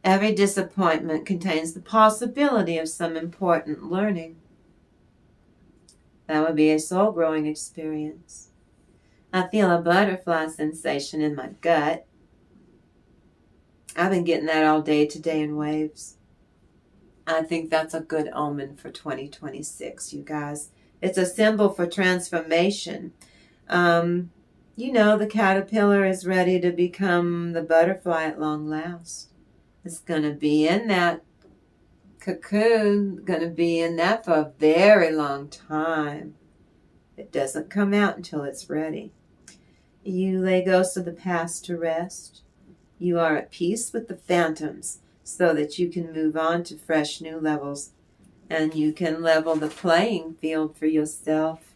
Every disappointment contains the possibility of some important learning. That would be a soul-growing experience. I feel a butterfly sensation in my gut. I've been getting that all day today in waves. I think that's a good omen for 2026, you guys. It's a symbol for transformation. The caterpillar is ready to become the butterfly at long last. It's going to be in that cocoon, going to be in that for a very long time. It doesn't come out until it's ready. You lay ghosts of the past to rest. You are at peace with the phantoms so that you can move on to fresh new levels, and you can level the playing field for yourself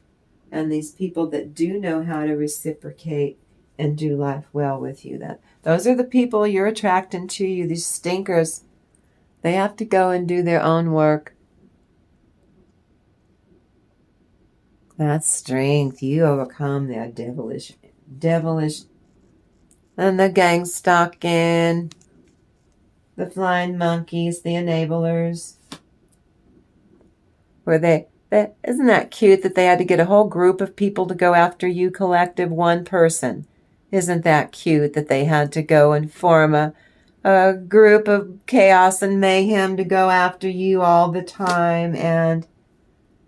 and these people that do know how to reciprocate and do life well with you. Those are the people you're attracting to you, these stinkers. They have to go and do their own work. That's strength. You overcome their devilish, and the gang stalking, the flying monkeys, the enablers. Isn't that cute that they had to get a whole group of people to go after you, collective, one person? Isn't that cute that they had to go and form a group of chaos and mayhem to go after you all the time? And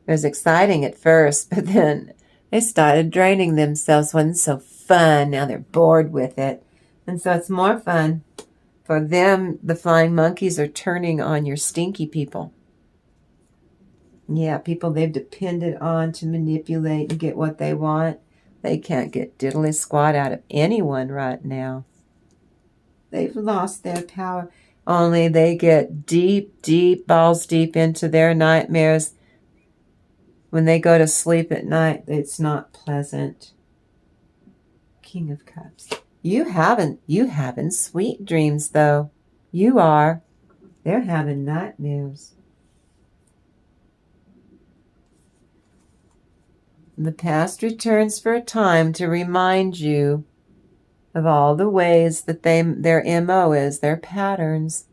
it was exciting at first, but then they started draining themselves. Wasn't so fun. Now they're bored with it. And so it's more fun. For them, the flying monkeys are turning on your stinky people. Yeah, people they've depended on to manipulate and get what they want. They can't get diddly squat out of anyone right now. They've lost their power. Only they get deep, balls deep into their nightmares. When they go to sleep at night, it's not pleasant. King of Cups. You having sweet dreams, though. You are. They're having nightmares. The past returns for a time to remind you of all the ways that their MO is, their patterns.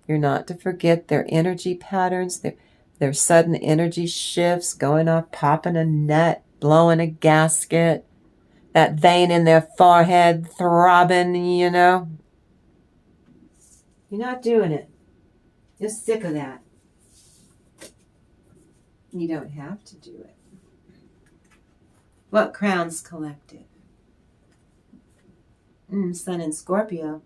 You're not to forget their energy patterns, their sudden energy shifts, going off, popping a nut, blowing a gasket, that vein in their forehead throbbing, you know. You're not doing it. You're sick of that. You don't have to do it. What crowns collective? Sun in Scorpio.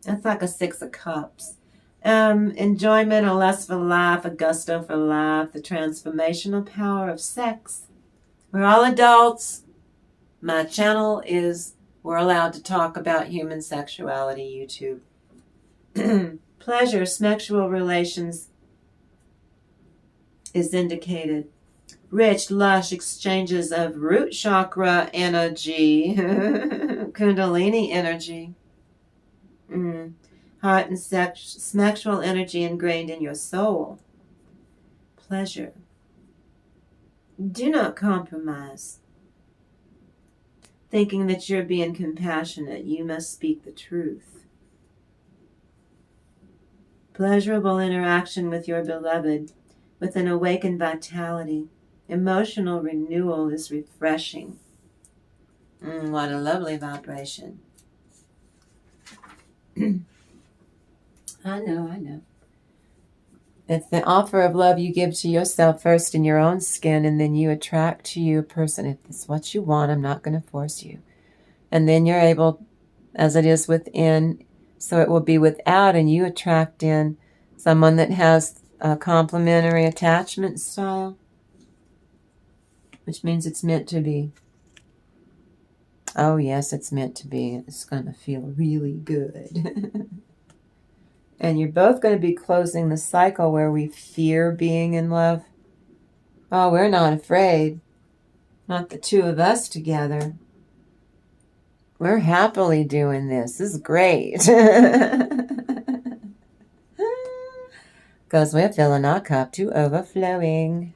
That's like a 6 of Cups. Enjoyment, a lust for life, a gusto for life, the transformational power of sex. We're all adults. My channel is, we're allowed to talk about human sexuality, YouTube. Pleasure, sexual relations is indicated. Rich, lush exchanges of root chakra energy, kundalini energy, heart and sexual energy ingrained in your soul. Pleasure. Do not compromise. Thinking that you're being compassionate, you must speak the truth. Pleasurable interaction with your beloved, with an awakened vitality. Emotional renewal is refreshing. What a lovely vibration. I know. It's the offer of love you give to yourself first in your own skin, and then you attract to you a person. If it's what you want, I'm not going to force you. And then you're able, as it is within, so it will be without, and you attract in someone that has a complementary attachment style, which means it's meant to be. Oh, yes, it's meant to be. It's going to feel really good. And you're both going to be closing the cycle where we fear being in love. Oh, we're not afraid. Not the two of us together. We're happily doing this. This is great. Because we're filling our cup to overflowing.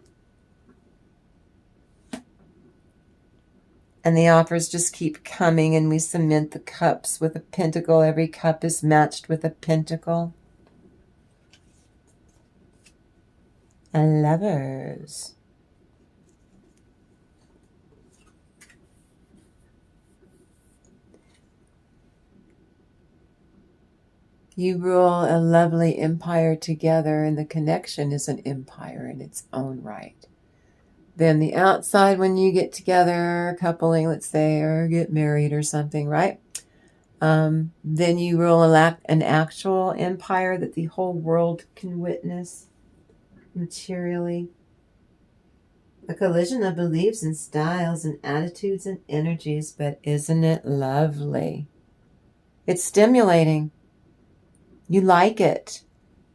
And the offers just keep coming, and we cement the cups with a pentacle. Every cup is matched with a pentacle. And Lovers. You rule a lovely empire together, and the connection is an empire in its own right. Then the outside, when you get together, coupling, let's say, or get married or something, right? Then you rule an actual empire that the whole world can witness materially. A collision of beliefs and styles and attitudes and energies, but isn't it lovely? It's stimulating. You like it.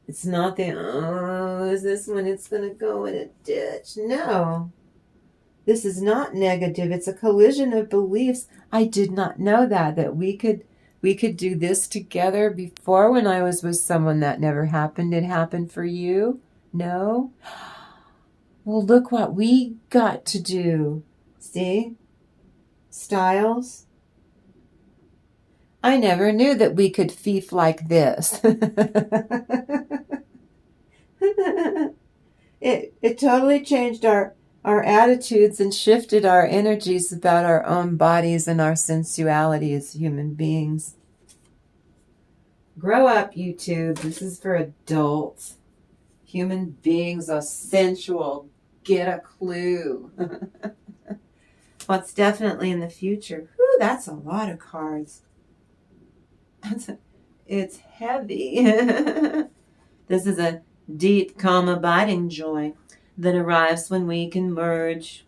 It's not the, oh, is this when it's going to go in a ditch? No. This is not negative. It's a collision of beliefs. I did not know that we could do this together before when I was with someone. That never happened. It happened for you? No? Well, look what we got to do. See? Styles. I never knew that we could fief like this. It totally changed our attitudes and shifted our energies about our own bodies and our sensuality as human beings. Grow up, YouTube. This is for adults. Human beings are sensual. Get a clue. What's definitely in the future? Whew, that's a lot of cards. It's heavy. This is a deep, calm, abiding joy that arrives when we can merge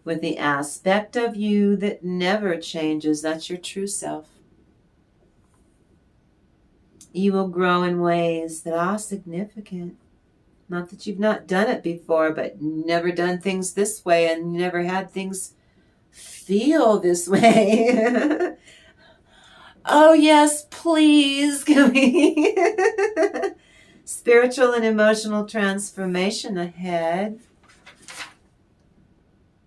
with the aspect of you that never changes. That's your true self. You will grow in ways that are significant. Not that you've not done it before, but never done things this way and never had things feel this way. Oh, yes, please. Can we? Spiritual and emotional transformation ahead.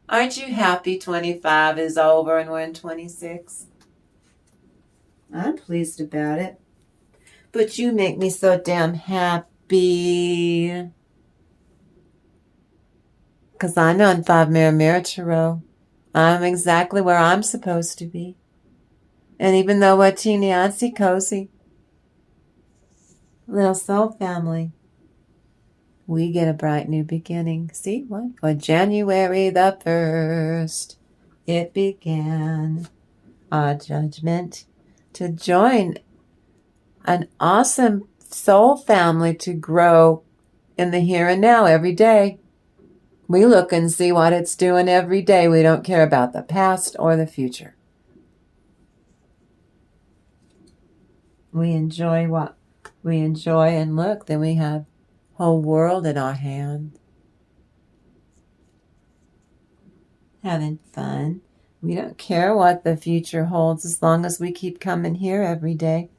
Aren't you happy 25 is over and we're in 26? I'm pleased about it. But you make me so damn happy. Because I know in 5 Mirror Mirror Tarot, I'm exactly where I'm supposed to be. And even though we're teeny-antsy cozy, little soul family, we get a bright new beginning. See what? On January the 1st, it began our judgment to join an awesome soul family to grow in the here and now every day. We look and see what it's doing every day. We don't care about the past or the future. We enjoy what we enjoy, and look, then we have whole world in our hand. Having fun. We don't care what the future holds as long as we keep coming here every day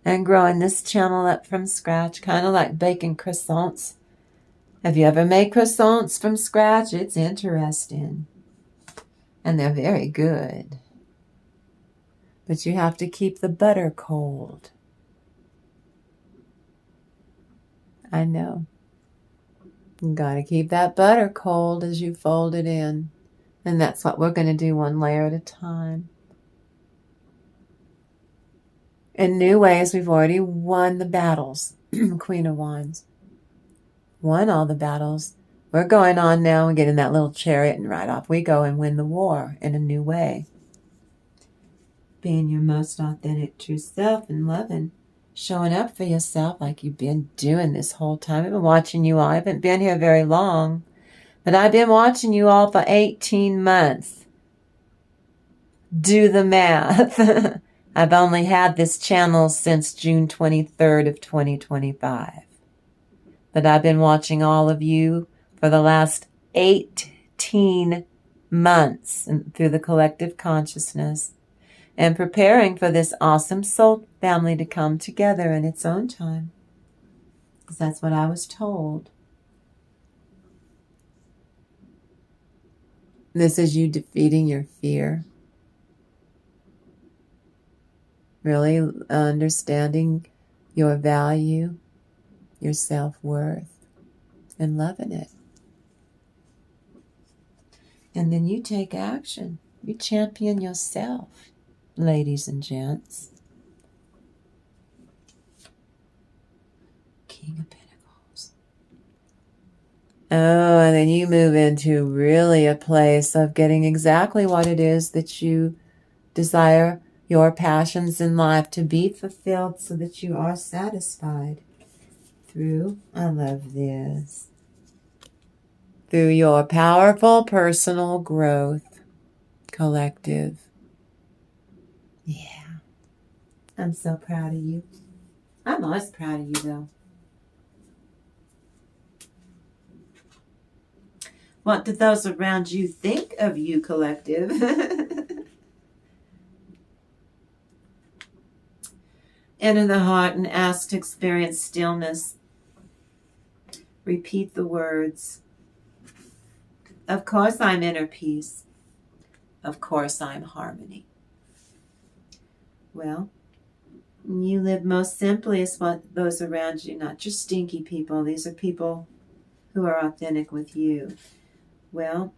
and growing this channel up from scratch, kind of like baking croissants. Have you ever made croissants from scratch? It's interesting. And they're very good. But you have to keep the butter cold. I know. You got to keep that butter cold as you fold it in. And that's what we're going to do, one layer at a time. In new ways, we've already won the battles. Queen of Wands. Won all the battles. We're going on now and getting that little chariot, and right off we go and win the war in a new way. Being your most authentic true self and loving. Showing up for yourself like you've been doing this whole time. I've been watching you all. I haven't been here very long. But I've been watching you all for 18 months. Do the math. I've only had this channel since June 23rd of 2025. But I've been watching all of you for the last 18 months through the collective consciousness and preparing for this awesome soul family to come together in its own time. Because that's what I was told. This is you defeating your fear. Really understanding your value, your self-worth, and loving it. And then you take action. You champion yourself, ladies and gents. King of Pentacles. Oh, and then you move into really a place of getting exactly what it is that you desire your passions in life to be fulfilled so that you are satisfied through, I love this, through your powerful personal growth collective. Yeah. I'm so proud of you. I'm always proud of you, though. What did those around you think of you, collective? Enter the heart and ask to experience stillness. Repeat the words. Of course I'm inner peace. Of course I'm harmony. Well, you live most simply as what those around you, not just stinky people. These are people who are authentic with you. Well,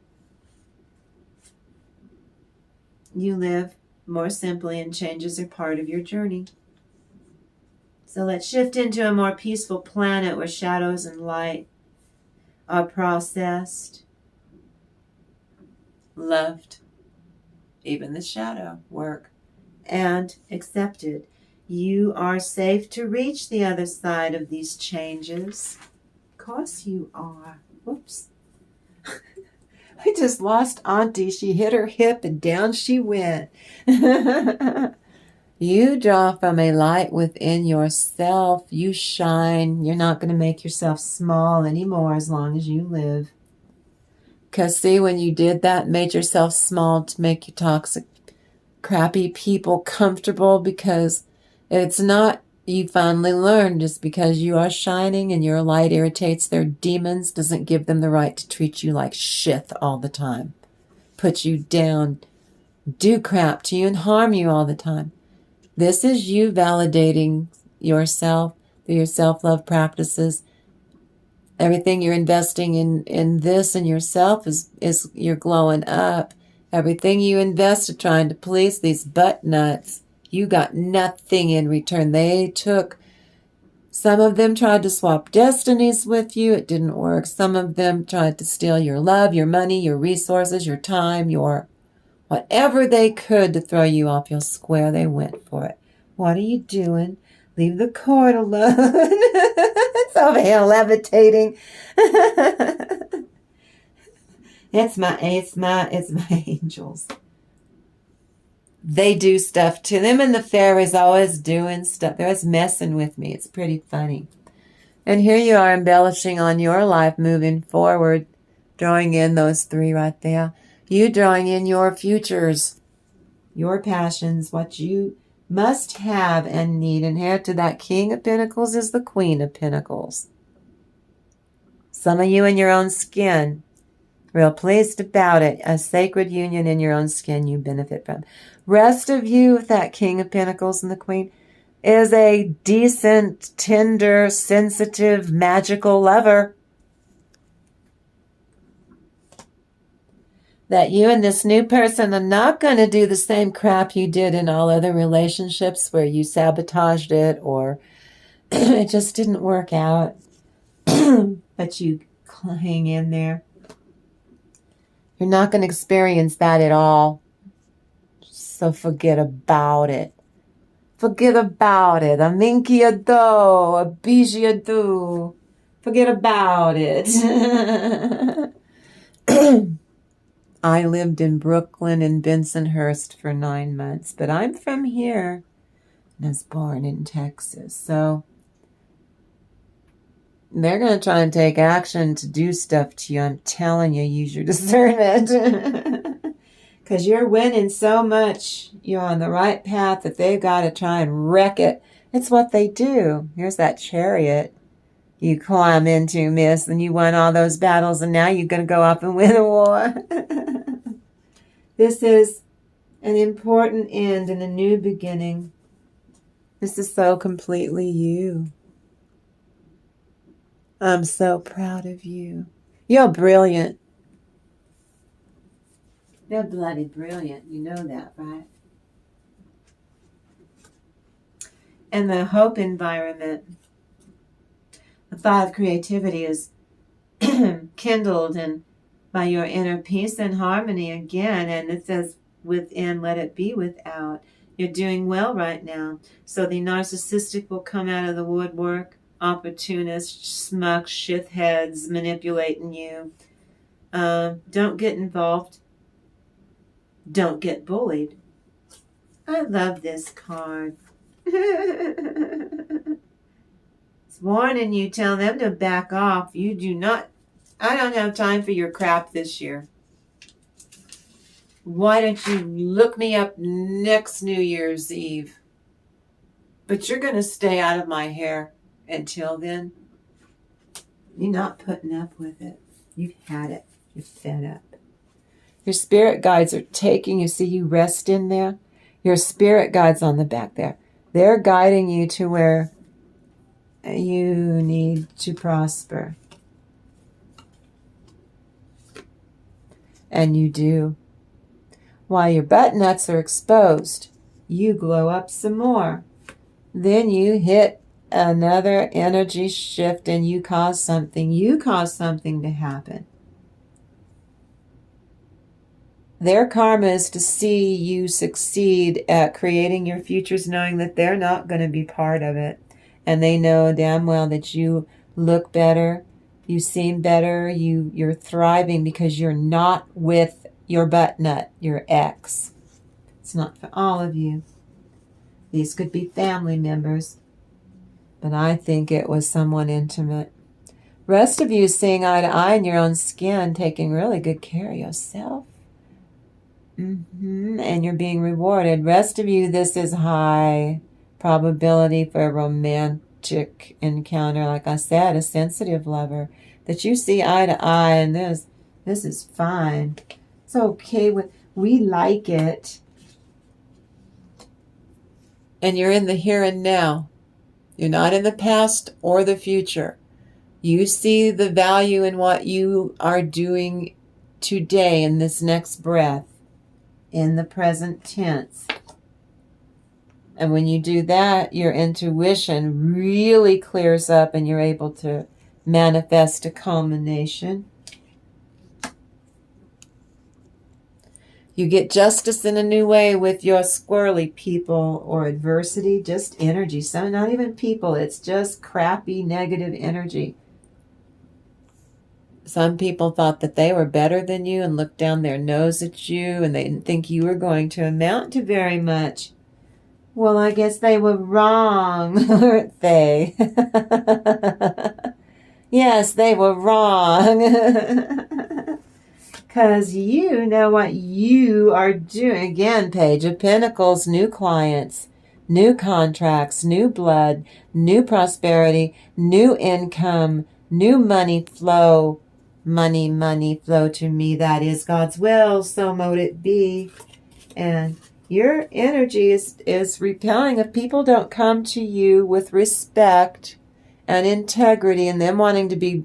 you live more simply and changes are part of your journey. So let's shift into a more peaceful planet where shadows and light are processed, loved, even the shadow work, and accepted. You are safe to reach the other side of these changes. Of course you are. Whoops. I just lost Auntie. She hit her hip and down she went. You draw from a light within yourself. You shine. You're not going to make yourself small anymore as long as you live. Because see, when you did that, made yourself small to make you toxic, crappy people comfortable, because it's not, you finally learned, just because you are shining and your light irritates their demons doesn't give them the right to treat you like shit all the time, put you down, do crap to you, and harm you all the time. This is you validating yourself through your self-love practices. Everything you're investing in this and yourself is you're glowing up. Everything you invested trying to please these butt nuts, you got nothing in return. They took, some of them tried to swap destinies with you. It didn't work. Some of them tried to steal your love, your money, your resources, your time, your whatever they could to throw you off your square. They went for it. What are you doing? Leave the cord alone. It's over here levitating. It's my angels. They do stuff to them, and the fairies always doing stuff. They're always messing with me. It's pretty funny. And here you are embellishing on your life, moving forward, drawing in those three right there. You drawing in your futures, your passions, what you must have and need. And here to that King of Pentacles is the Queen of Pentacles. Some of you in your own skin, real pleased about it. A sacred union in your own skin you benefit from. Rest of you with that King of Pentacles and the Queen is a decent, tender, sensitive, magical lover. That you and this new person are not going to do the same crap you did in all other relationships where you sabotaged it or it just didn't work out. But you hang in there. You're not going to experience that at all. So forget about it. Forget about it. Aminkia do, abijia do. Forget about it. I lived in Brooklyn and Bensonhurst for 9 months, but I'm from here and I was born in Texas. So they're going to try and take action to do stuff to you. I'm telling you, use your discernment. Because you're winning so much. You're on the right path that they've got to try and wreck it. It's what they do. Here's that chariot you climb into, miss, and you won all those battles, and now you're going to go off and win a war. This is an important end and a new beginning. This is so completely you. I'm so proud of you. You're brilliant. You're bloody brilliant. You know that, right? And the hope environment, the thought of creativity is kindled and by your inner peace and harmony again. And it says within, let it be without. You're doing well right now. So the narcissistic will come out of the woodwork. Opportunists, smug shitheads manipulating you. Don't get involved. Don't get bullied. I love this card. It's warning you, tell them to back off. You do not, I don't have time for your crap this year. Why don't you look me up next New Year's Eve? But you're going to stay out of my hair until then. You're not putting up with it. You've had it. You're fed up. Your spirit guides are taking you. See, you rest in there. Your spirit guides on the back there. They're guiding you to where you need to prosper. And you do. While your butt nuts are exposed, you glow up some more. Then you hit another energy shift and you cause something. You cause something to happen. Their karma is to see you succeed at creating your futures, knowing that they're not going to be part of it. And they know damn well that you look better, you seem better, you're thriving because you're not with your butt nut, your ex. It's not for all of you. These could be family members, but I think it was someone intimate. Rest of you seeing eye to eye in your own skin, taking really good care of yourself. And you're being rewarded. Rest of you, this is high probability for a romantic encounter. Like I said, a sensitive lover that you see eye to eye, and this is fine. It's okay. We like it. And you're in the here and now. You're not in the past or the future. You see the value in what you are doing today in this next breath, in the present tense. And when you do that, your intuition really clears up and you're able to manifest a culmination. You get justice in a new way with your squirrely people or adversity, just energy. So not even people, it's just crappy negative energy. Some people thought that they were better than you and looked down their nose at you, and they didn't think you were going to amount to very much. Well, I guess they were wrong, weren't they? Yes, they were wrong. Because you know what you are doing. Again, Page of Pentacles, new clients, new contracts, new blood, new prosperity, new income, new money flow. Money flow to me. That is God's will, so mote it be. And your energy is repelling. If people don't come to you with respect and integrity and them wanting to be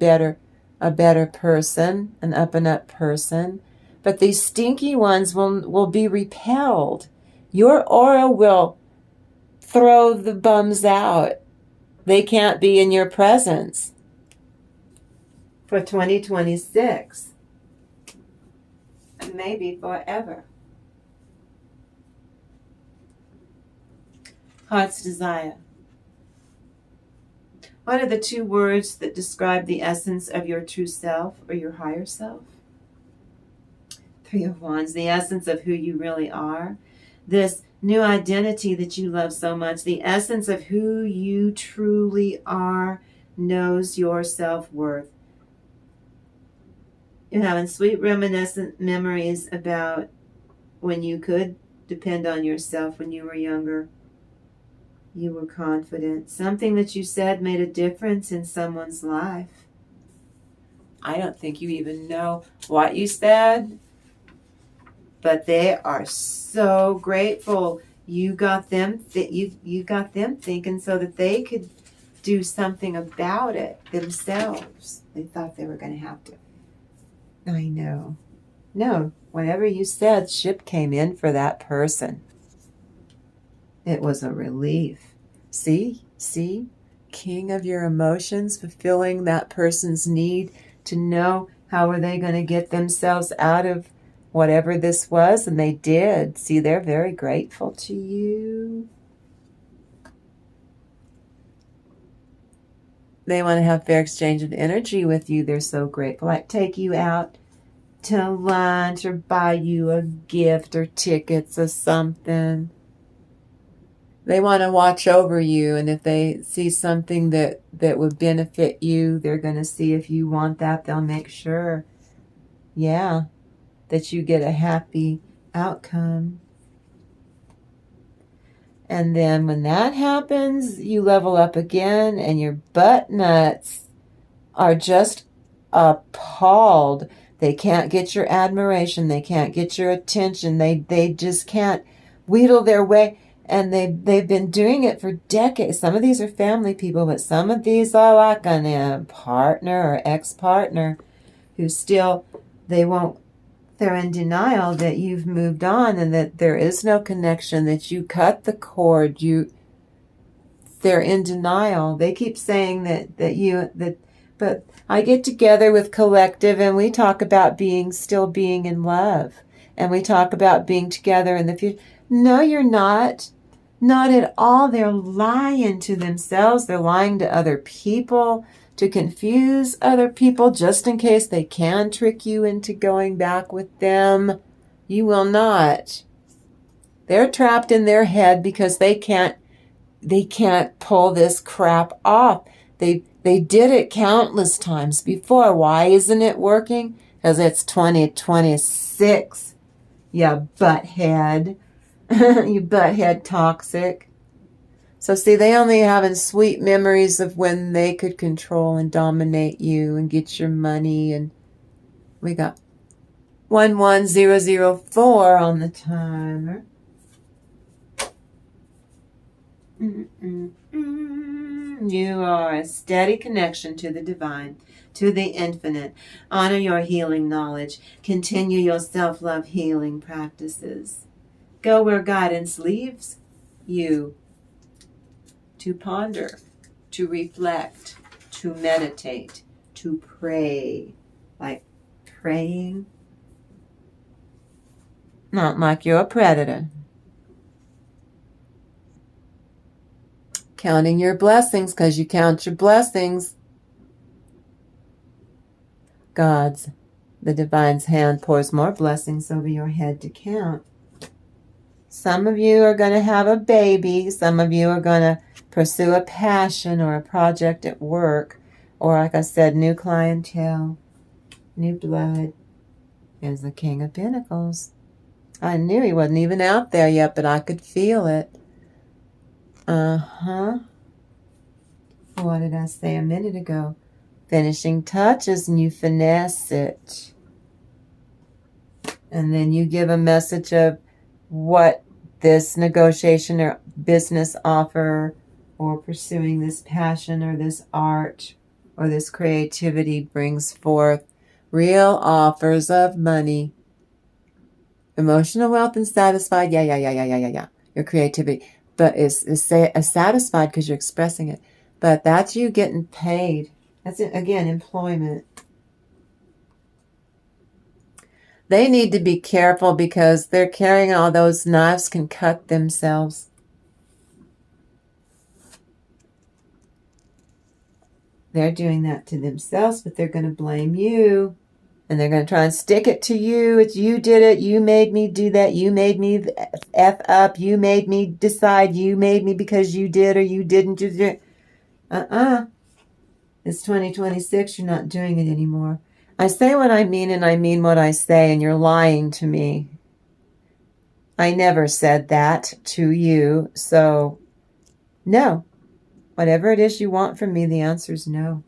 a better person, an up and up person, but these stinky ones will be repelled. Your aura will throw the bums out. They can't be in your presence for 2026 and maybe forever. Heart's desire. What are the two words that describe the essence of your true self or your higher self? Three of Wands, the essence of who you really are. This new identity that you love so much, the essence of who you truly are, knows your self-worth. You're having sweet reminiscent memories about when you could depend on yourself when you were younger. You were confident. Something that you said made a difference in someone's life. I don't think you even know what you said, but they are so grateful you got them. You got them thinking so that they could do something about it themselves. They thought they were going to have to. I know. No, whatever you said, ship came in for that person. It was a relief. See? King of your emotions, fulfilling that person's need to know how are they going to get themselves out of whatever this was, and they did. See, they're very grateful to you. They want to have fair exchange of energy with you. They're so grateful. Like take you out to lunch or buy you a gift or tickets or something. They want to watch over you, and if they see something that would benefit you, they're going to see if you want that. They'll make sure, that you get a happy outcome. And then when that happens, you level up again, and your butt nuts are just appalled. They can't get your admiration. They can't get your attention. They just can't wheedle their way. And they've been doing it for decades. Some of these are family people, but some of these are like a partner or ex-partner who still, they're in denial that you've moved on and that there is no connection, that you cut the cord. They're in denial. They keep saying but I get together with Collective and we talk about still being in love. And we talk about being together in the future. No, you're not. Not at all. They're lying to themselves. They're lying to other people to confuse other people just in case they can trick you into going back with them. You will not. They're trapped in their head because they can't pull this crap off. They did it countless times before. Why isn't it working? Because it's 2026. You butthead. You butthead toxic. So see, they only having sweet memories of when they could control and dominate you and get your money. And we got 11004 on the timer. You are a steady connection to the divine, to the infinite. Honor your healing knowledge. Continue your self-love healing practices. Go where guidance leaves you. To ponder, to reflect, to meditate, to pray. Like praying. Not like you're a predator. Counting your blessings, because you count your blessings. God's, the divine's hand pours more blessings over your head to count. Some of you are going to have a baby. Some of you are going to pursue a passion or a project at work. Or, like I said, new clientele, new blood. There's the King of Pentacles. I knew he wasn't even out there yet, but I could feel it. Uh-huh. What did I say a minute ago? Finishing touches, and you finesse it. And then you give a message of what this negotiation or business offer or pursuing this passion or this art or this creativity brings forth. Real offers of money. Emotional wealth and satisfied. Yeah. Your creativity. But it's satisfied because you're expressing it. But that's you getting paid. That's, again, employment. They need to be careful because they're carrying all those knives can cut themselves. They're doing that to themselves, but they're going to blame you. And they're going to try and stick it to you. It's you did it. You made me do that. You made me F up. You made me decide. You made me because you did or you didn't do it. It's 2026. You're not doing it anymore. I say what I mean and I mean what I say, and you're lying to me. I never said that to you. So, no. Whatever it is you want from me, the answer is no.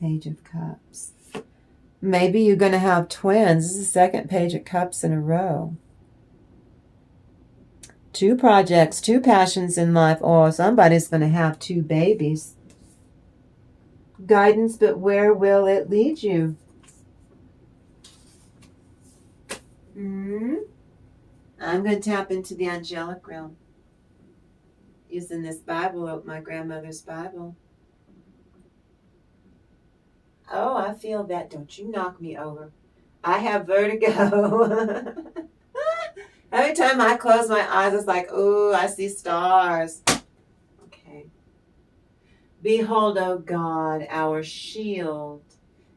Page of Cups. Maybe you're going to have twins. This is the second Page of Cups in a row. 2 projects, 2 passions in life. Or somebody's going to have 2 babies. Guidance, but where will it lead you? I'm going to tap into the angelic realm. Using this Bible, my grandmother's Bible. Oh, I feel that. Don't you knock me over. I have vertigo. Every time I close my eyes, it's like, ooh, I see stars. Okay. Behold, O God, our shield,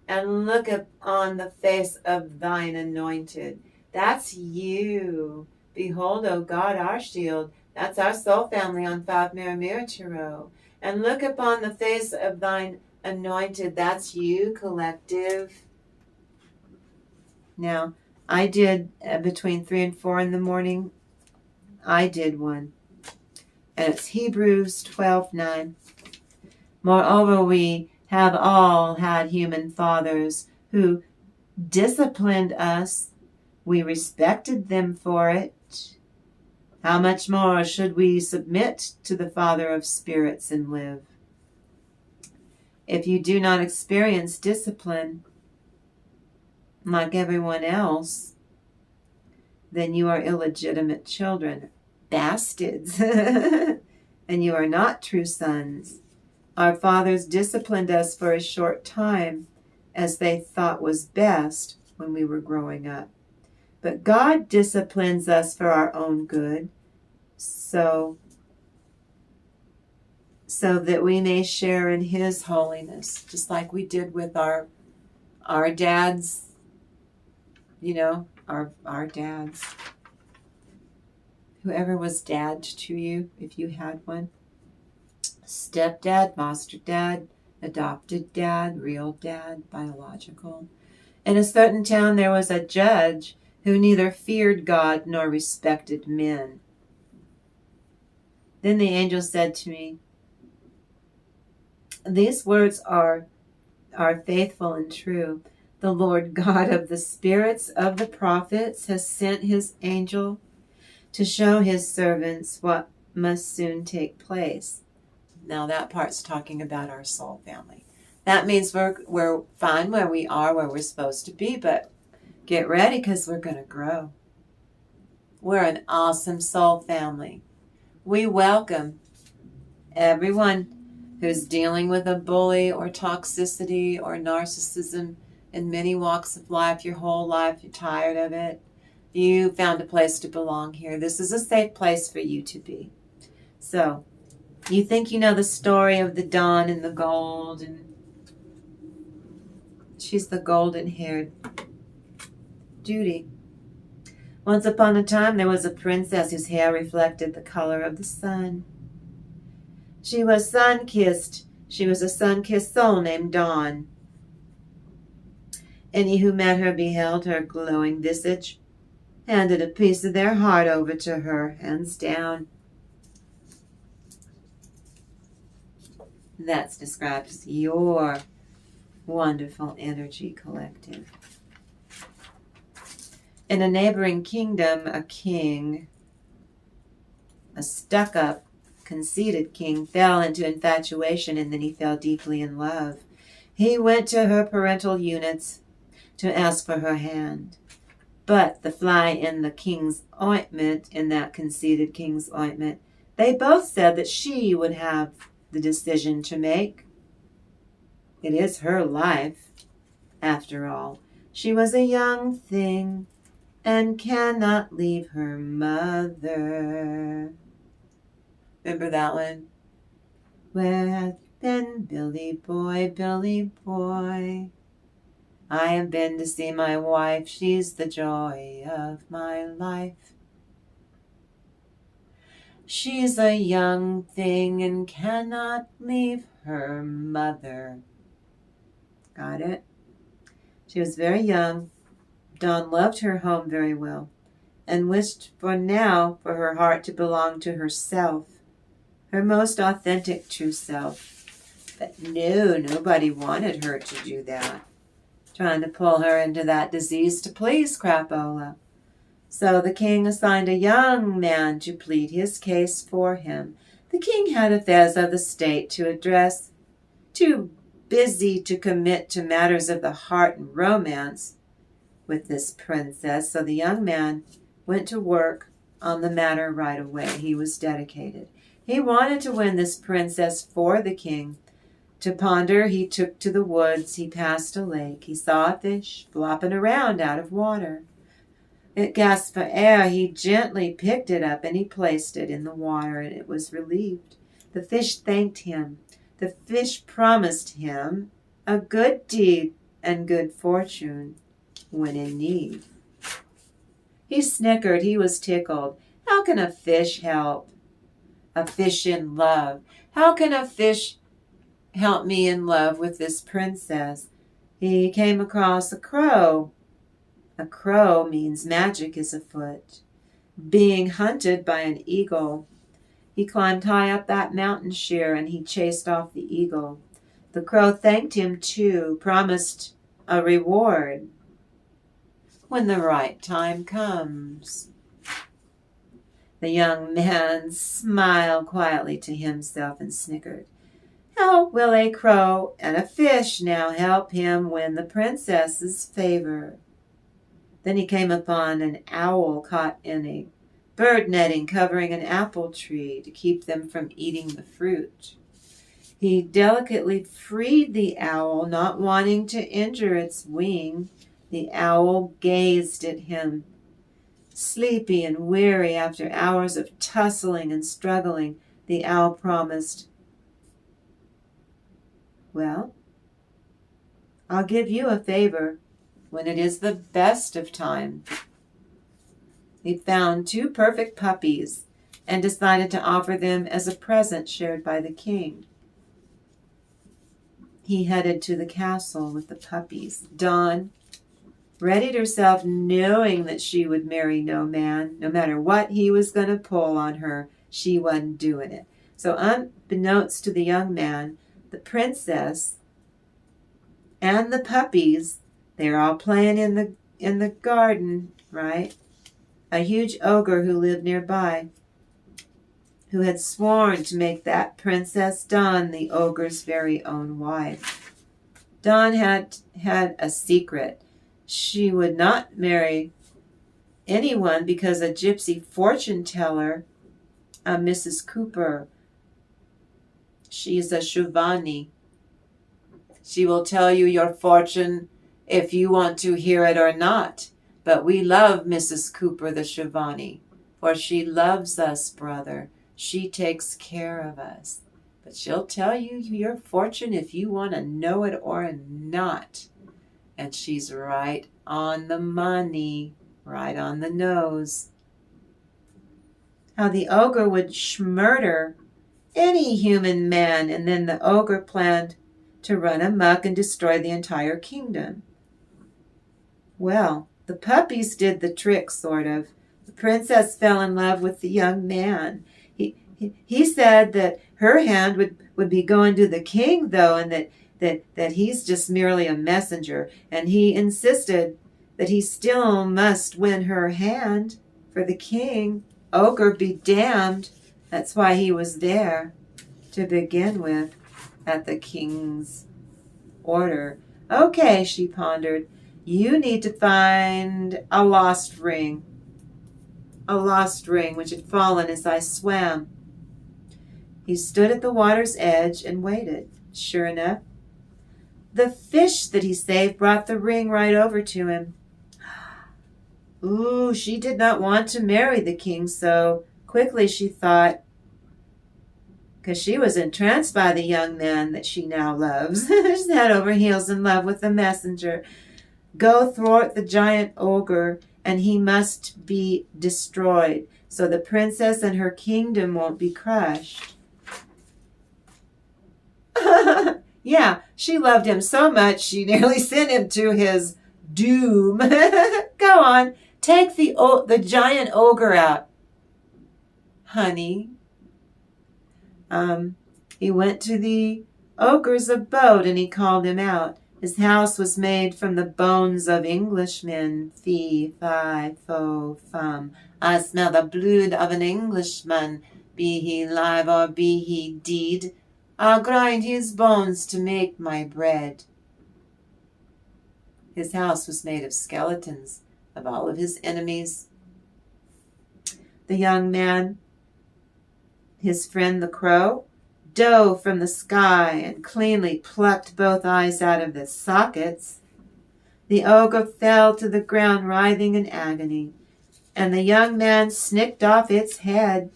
and look upon the face of thine anointed. That's you. Behold, O God, our shield. That's our soul family on 5 Mirror Tarot. And look upon the face of thine anointed. That's you, collective. Now, I did between 3 and 4 in the morning. I did one. And it's Hebrews 12:9. Moreover, we have all had human fathers who disciplined us. We respected them for it. How much more should we submit to the Father of spirits and live? If you do not experience discipline like everyone else, then you are illegitimate children, bastards, and you are not true sons. Our fathers disciplined us for a short time as they thought was best when we were growing up. But God disciplines us for our own good, so that we may share in His holiness, just like we did with our dads, our dads. Whoever was dad to you, if you had one. Stepdad, foster dad, adopted dad, real dad, biological. In a certain town there was a judge who neither feared God nor respected men. Then the angel said to me, "These words are faithful and true. The Lord God of the spirits of the prophets has sent his angel to show his servants what must soon take place." Now that part's talking about our soul family. That means we're fine where we are, where we're supposed to be, but get ready because we're going to grow. We're an awesome soul family. We welcome everyone who's dealing with a bully or toxicity or narcissism in many walks of life, your whole life, you're tired of it. You found a place to belong here. This is a safe place for you to be. So, you think you know the story of the dawn and the gold, and she's the golden-haired Judy. Once upon a time, there was a princess whose hair reflected the color of the sun. She was sun-kissed. She was a sun-kissed soul named Dawn. Any who met her beheld her glowing visage, handed a piece of their heart over to her, hands down. That describes your wonderful energy collective. In a neighboring kingdom, a king, a stuck-up, conceited king, fell into infatuation, and then he fell deeply in love. He went to her parental units to ask for her hand. But the fly in the king's ointment, in that conceited king's ointment, they both said that she would have the decision to make. It is her life, after all. She was a young thing and cannot leave her mother. Remember that one? Where hath been Billy boy, Billy boy? I have been to see my wife, she's the joy of my life. She's a young thing and cannot leave her mother. Got it? She was very young. Dawn loved her home very well and wished for now for her heart to belong to herself, her most authentic true self. But no, nobody wanted her to do that. Trying to pull her into that disease to please Crapola. So the king assigned a young man to plead his case for him. The king had affairs of the state to address, too busy to commit to matters of the heart and romance with this princess, so the young man went to work on the matter right away. He was dedicated. He wanted to win this princess for the king. To ponder, he took to the woods. He passed a lake. He saw a fish flopping around out of water. It gasped for air. He gently picked it up and he placed it in the water, and it was relieved. The fish thanked him. The fish promised him a good deed and good fortune when in need. He snickered. He was tickled. How can a fish help? A fish in love. How can a fish help me in love with this princess? He came across a crow. A crow means magic is afoot. Being hunted by an eagle. He climbed high up that mountain sheer and he chased off the eagle. The crow thanked him too, promised a reward when the right time comes. The young man smiled quietly to himself and snickered. How will a crow and a fish now help him win the princess's favor? Then he came upon an owl caught in a bird netting covering an apple tree to keep them from eating the fruit. He delicately freed the owl, not wanting to injure its wing. The owl gazed at him, sleepy and weary after hours of tussling and struggling. The owl promised, well, I'll give you a favor when it is the best of time. He found two perfect puppies, and decided to offer them as a present shared by the king. He headed to the castle with the puppies. Dawn readied herself, knowing that she would marry no man. No matter what he was going to pull on her, she wasn't doing it. So unbeknownst to the young man, the princess and the puppies, they're all playing in the garden, right? A huge ogre who lived nearby, who had sworn to make that Princess Dawn the ogre's very own wife. Dawn had a secret. She would not marry anyone because a gypsy fortune teller, a Mrs. Cooper, she is a Shivani. She will tell you your fortune if you want to hear it or not. But we love Mrs. Cooper the Shivani, for she loves us, brother. She takes care of us. But she'll tell you your fortune if you want to know it or not. And she's right on the money, right on the nose. How the ogre would murder any human man, and then the ogre planned to run amok and destroy the entire kingdom. Well, the puppies did the trick, sort of. The princess fell in love with the young man. He said that her hand would be going to the king, though, and that he's just merely a messenger. And he insisted that he still must win her hand for the king. Ogre be damned. That's why he was there to begin with at the king's order. Okay, she pondered. You need to find a lost ring. A lost ring which had fallen as I swam. He stood at the water's edge and waited. Sure enough, the fish that he saved brought the ring right over to him. Ooh, she did not want to marry the king, so quickly she thought, because she was entranced by the young man that she now loves. She's head over heels in love with the messenger. Go thwart the giant ogre, and he must be destroyed, so the princess and her kingdom won't be crushed. Yeah, she loved him so much she nearly sent him to his doom. Go on, take the giant ogre out, honey. He went to the ogre's abode and he called him out. His house was made from the bones of Englishmen. Fee, fi, fo, fum. I smell the blood of an Englishman, be he live or be he dead. I'll grind his bones to make my bread. His house was made of skeletons of all of his enemies. The young man, his friend the crow, dove from the sky and cleanly plucked both eyes out of the sockets. The ogre fell to the ground writhing in agony, and the young man snicked off its head.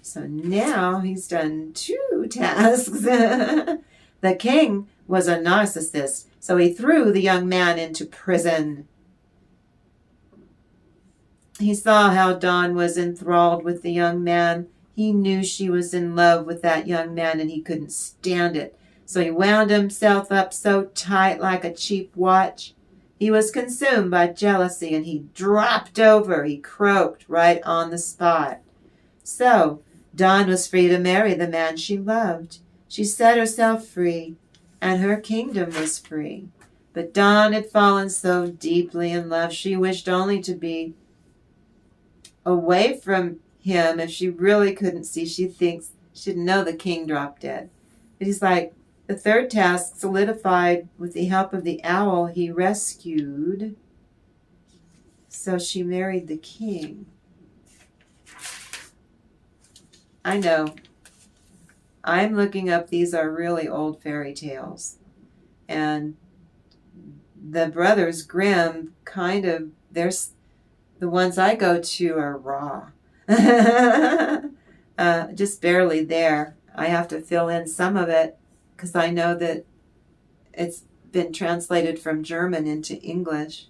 So now he's done 2 tasks. The king was a narcissist, so he threw the young man into prison. He saw how Dawn was enthralled with the young man. He knew she was in love with that young man and he couldn't stand it. So he wound himself up so tight like a cheap watch. He was consumed by jealousy and he dropped over. He croaked right on the spot. So Dawn was free to marry the man she loved. She set herself free and her kingdom was free. But Dawn had fallen so deeply in love she wished only to be away from him. If she really couldn't see, she thinks she didn't know the king dropped dead. But he's like, the 3rd task solidified with the help of the owl he rescued. So she married the king. I know. I'm looking up, these are really old fairy tales. And the Brothers Grimm kind of, there's the ones I go to are raw. Just barely there. I have to fill in some of it because I know that it's been translated from German into English.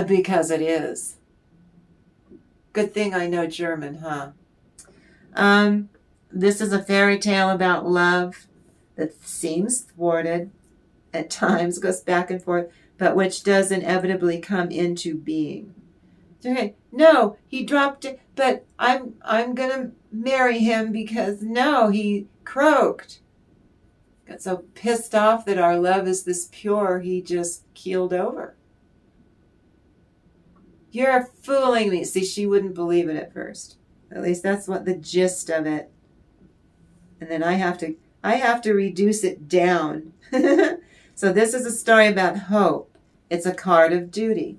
Because it is. Good thing I know German, huh? This is a fairy tale about love that seems thwarted at times, goes back and forth, but which does inevitably come into being. Okay, no, he dropped it, but I'm gonna marry him because no, he croaked. Got so pissed off that our love is this pure, he just keeled over. You're fooling me. See, she wouldn't believe it at first. At least that's what the gist of it. And then I have to reduce it down. So this is a story about hope. It's a card of duty.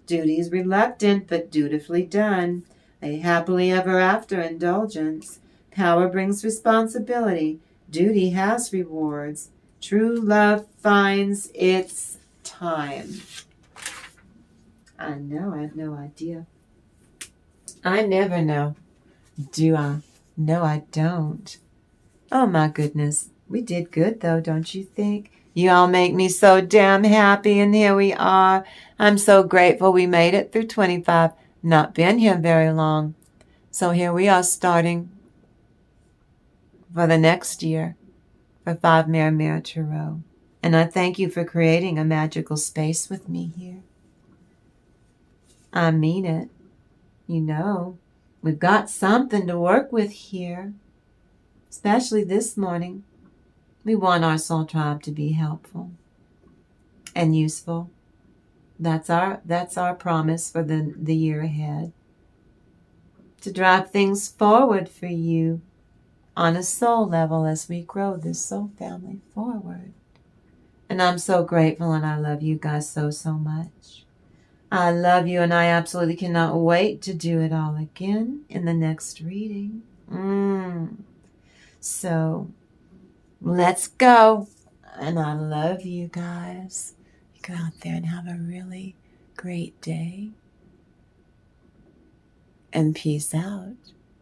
Duty is reluctant but dutifully done. A happily ever after indulgence. Power brings responsibility. Duty has rewards. True love finds its time. I know, I have no idea. I never know. Do I? No, I don't. Oh my goodness. We did good though, don't you think? You all make me so damn happy, and here we are. I'm so grateful we made it through 25. Not been here very long. So here we are starting for the next year for 5 Mirror Tarot. And I thank you for creating a magical space with me here. I mean it. You know, we've got something to work with here. Especially this morning. We want our soul tribe to be helpful and useful. That's our promise for the year ahead. To drive things forward for you on a soul level as we grow this soul family forward. And I'm so grateful, and I love you guys so, so much. I love you, and I absolutely cannot wait to do it all again in the next reading. So, let's go. And I love you guys. You go out there and have a really great day. And peace out.